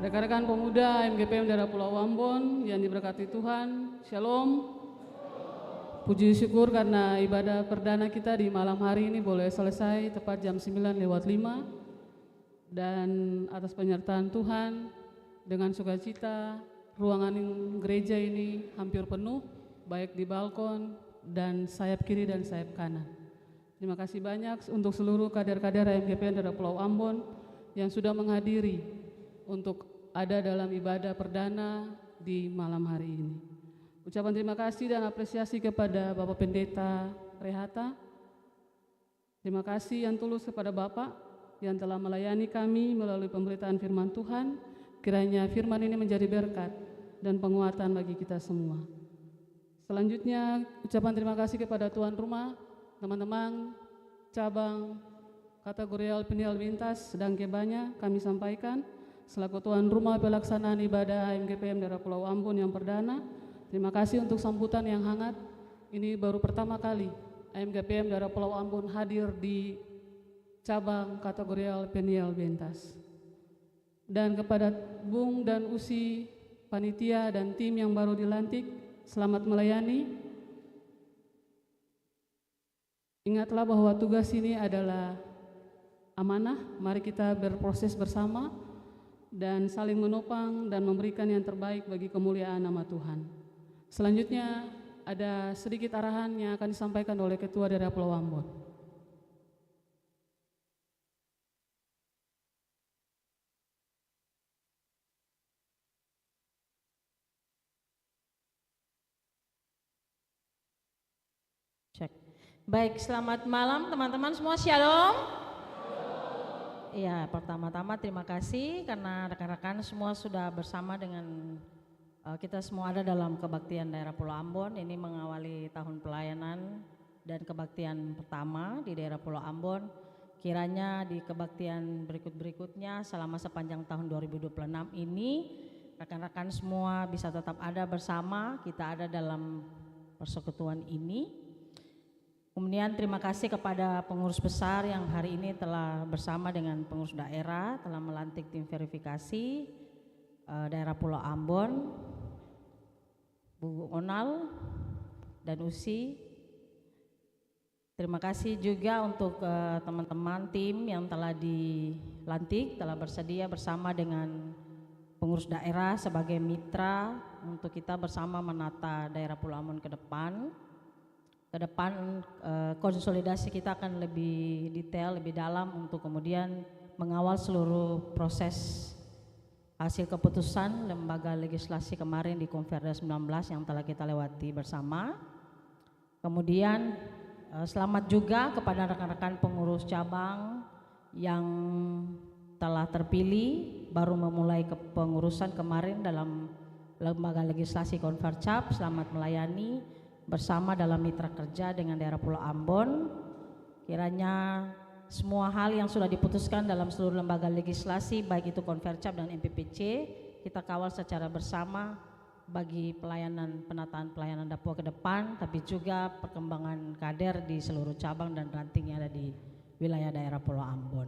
Rekan-rekan pemuda MGPM daerah Pulau Ambon yang diberkati Tuhan, shalom. Puji syukur karena ibadah perdana kita di malam hari ini boleh selesai tepat jam 9:05. Dan atas penyertaan Tuhan, dengan sukacita, ruangan gereja ini hampir penuh, baik di balkon dan sayap kiri dan sayap kanan. Terima kasih banyak untuk seluruh kader-kader MGPM daerah Pulau Ambon yang sudah menghadiri untuk ada dalam ibadah perdana di malam hari ini. Ucapan terima kasih dan apresiasi kepada Bapak Pendeta Rehata. Terima kasih yang tulus kepada Bapak yang telah melayani kami melalui pemberitaan firman Tuhan. Kiranya firman ini menjadi berkat dan penguatan bagi kita semua. Selanjutnya, ucapan terima kasih kepada tuan rumah, teman-teman cabang kategorial Peniel Bintas sedang kebanya kami sampaikan selaku tuan rumah pelaksanaan ibadah MGPM daerah Pulau Ambon yang perdana. Terima kasih untuk sambutan yang hangat. Ini baru pertama kali MGPM daerah Pulau Ambon hadir di cabang kategorial Peniel Bintas. Dan kepada Bung dan Usi, panitia dan tim yang baru dilantik, selamat melayani. Ingatlah bahwa tugas ini adalah amanah. Mari kita berproses bersama dan saling menopang dan memberikan yang terbaik bagi kemuliaan nama Tuhan. Selanjutnya ada sedikit arahan yang akan disampaikan oleh Ketua Daerah Pulau Ambon. Cek. Baik, selamat malam teman-teman semua, shalom. Ya, pertama-tama terima kasih karena rekan-rekan semua sudah bersama dengan kita semua ada dalam kebaktian daerah Pulau Ambon. Ini mengawali tahun pelayanan dan kebaktian pertama di daerah Pulau Ambon. Kiranya di kebaktian berikut-berikutnya selama sepanjang tahun 2026 ini rekan-rekan semua bisa tetap ada bersama, kita ada dalam persekutuan ini. Kemudian terima kasih kepada pengurus besar yang hari ini telah bersama dengan pengurus daerah telah melantik tim verifikasi daerah Pulau Ambon, Bu Onal dan Usi. Terima kasih juga untuk teman-teman tim yang telah dilantik, telah bersedia bersama dengan pengurus daerah sebagai mitra untuk kita bersama menata daerah Pulau Ambon ke depan. Ke depan konsolidasi kita akan lebih detail, lebih dalam untuk kemudian mengawal seluruh proses hasil keputusan lembaga legislasi kemarin di Konferda 19 yang telah kita lewati bersama. Kemudian selamat juga kepada rekan-rekan pengurus cabang yang telah terpilih baru memulai kepengurusan kemarin dalam lembaga legislasi Konfercap. Selamat melayani bersama dalam mitra kerja dengan daerah Pulau Ambon. Kiranya semua hal yang sudah diputuskan dalam seluruh lembaga legislasi baik itu Konfercap dan MPPC kita kawal secara bersama bagi penataan pelayanan Dapua ke depan, tapi juga perkembangan kader di seluruh cabang dan ranting yang ada di wilayah daerah Pulau Ambon.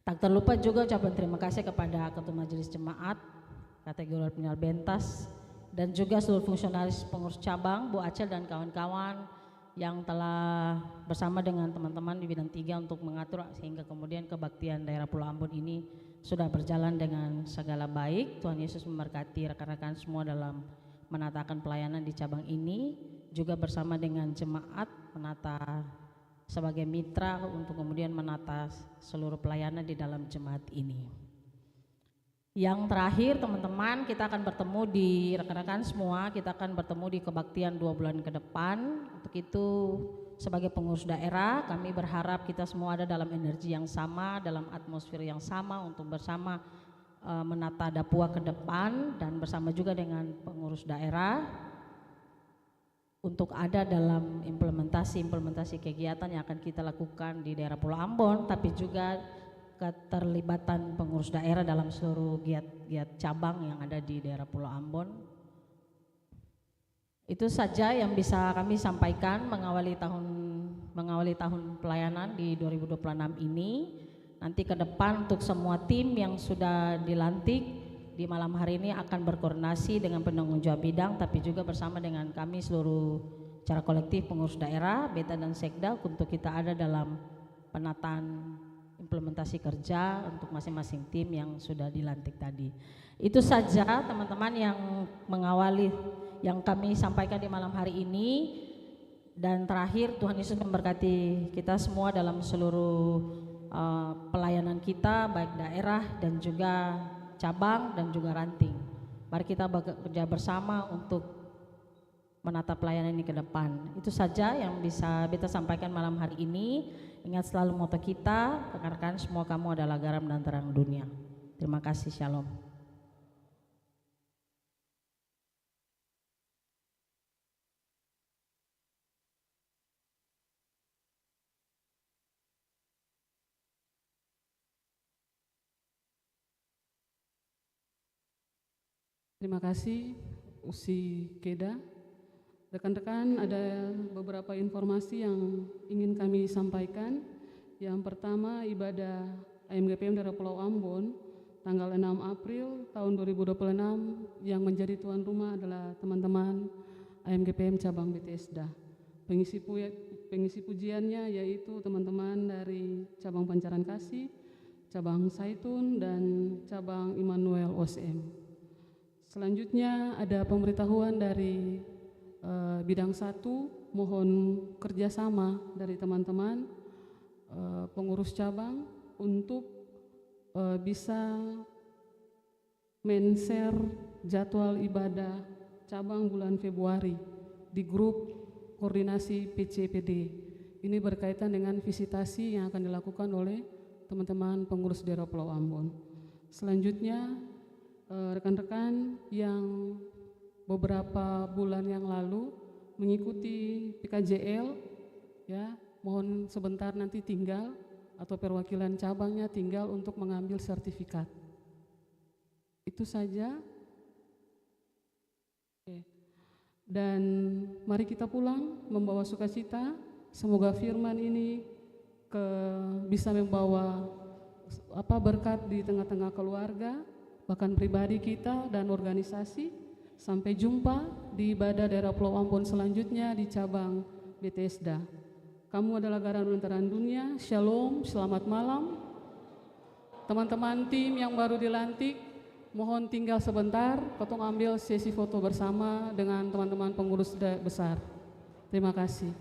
Tak terlupa juga ucapan terima kasih kepada Ketua Majelis Jemaat kategori Penjual Bentas dan juga seluruh fungsionaris pengurus cabang, Bu Acel dan kawan-kawan yang telah bersama dengan teman-teman di bidang 3 untuk mengatur sehingga kemudian kebaktian daerah Pulau Ambon ini sudah berjalan dengan segala baik. Tuhan Yesus memberkati rekan-rekan semua dalam menatakan pelayanan di cabang ini, juga bersama dengan jemaat menata sebagai mitra untuk kemudian menata seluruh pelayanan di dalam jemaat ini. Yang terakhir teman-teman, kita akan bertemu di rekan-rekan semua, kita akan bertemu di kebaktian 2 bulan ke depan. Untuk itu sebagai pengurus daerah kami berharap kita semua ada dalam energi yang sama, dalam atmosfer yang sama untuk bersama menata Dapua ke depan dan bersama juga dengan pengurus daerah untuk ada dalam implementasi kegiatan yang akan kita lakukan di daerah Pulau Ambon, tapi juga keterlibatan pengurus daerah dalam seluruh giat-giat cabang yang ada di daerah Pulau Ambon. Itu saja yang bisa kami sampaikan mengawali tahun pelayanan di 2026 ini. Nanti ke depan untuk semua tim yang sudah dilantik di malam hari ini akan berkoordinasi dengan penanggung jawab bidang, tapi juga bersama dengan kami seluruh secara kolektif pengurus daerah, Beta dan Sekda untuk kita ada dalam penataan implementasi kerja untuk masing-masing tim yang sudah dilantik tadi. Itu saja teman-teman yang mengawali yang kami sampaikan di malam hari ini. Dan terakhir, Tuhan Yesus memberkati kita semua dalam seluruh pelayanan kita, baik daerah dan juga cabang dan juga ranting. Mari kita bekerja bersama untuk menata pelayanan ini ke depan. Itu saja yang bisa kita sampaikan malam hari ini. Ingat selalu moto kita, rekan-rekan semua kamu adalah garam dan terang dunia. Terima kasih, shalom. Terima kasih Usi Keda. Rekan-rekan, ada beberapa informasi yang ingin kami sampaikan. Yang pertama, ibadah AMGPM daerah Pulau Ambon tanggal 6 April tahun 2026 yang menjadi tuan rumah adalah teman-teman AMGPM cabang Bethesda. Pengisi pujiannya yaitu teman-teman dari cabang Pancaran Kasih, cabang Saitun dan cabang Immanuel OSM. Selanjutnya ada pemberitahuan dari bidang 1, mohon kerjasama dari teman-teman pengurus cabang untuk bisa men-share jadwal ibadah cabang bulan Februari di grup koordinasi PCPD. Ini berkaitan dengan visitasi yang akan dilakukan oleh teman-teman pengurus daerah Pulau Ambon. Selanjutnya rekan-rekan yang beberapa bulan yang lalu mengikuti PKJL, ya, mohon sebentar nanti tinggal atau perwakilan cabangnya tinggal untuk mengambil sertifikat. Itu saja. Oke. Dan mari kita pulang membawa sukacita. Semoga firman ini bisa membawa berkat di tengah-tengah keluarga, bahkan pribadi kita dan organisasi. Sampai jumpa di ibadah daerah Pulau Ambon selanjutnya di cabang Bethesda. Kamu adalah garam dan terang dunia. Shalom, selamat malam. Teman-teman tim yang baru dilantik, mohon tinggal sebentar, potong ambil sesi foto bersama dengan teman-teman pengurus besar. Terima kasih.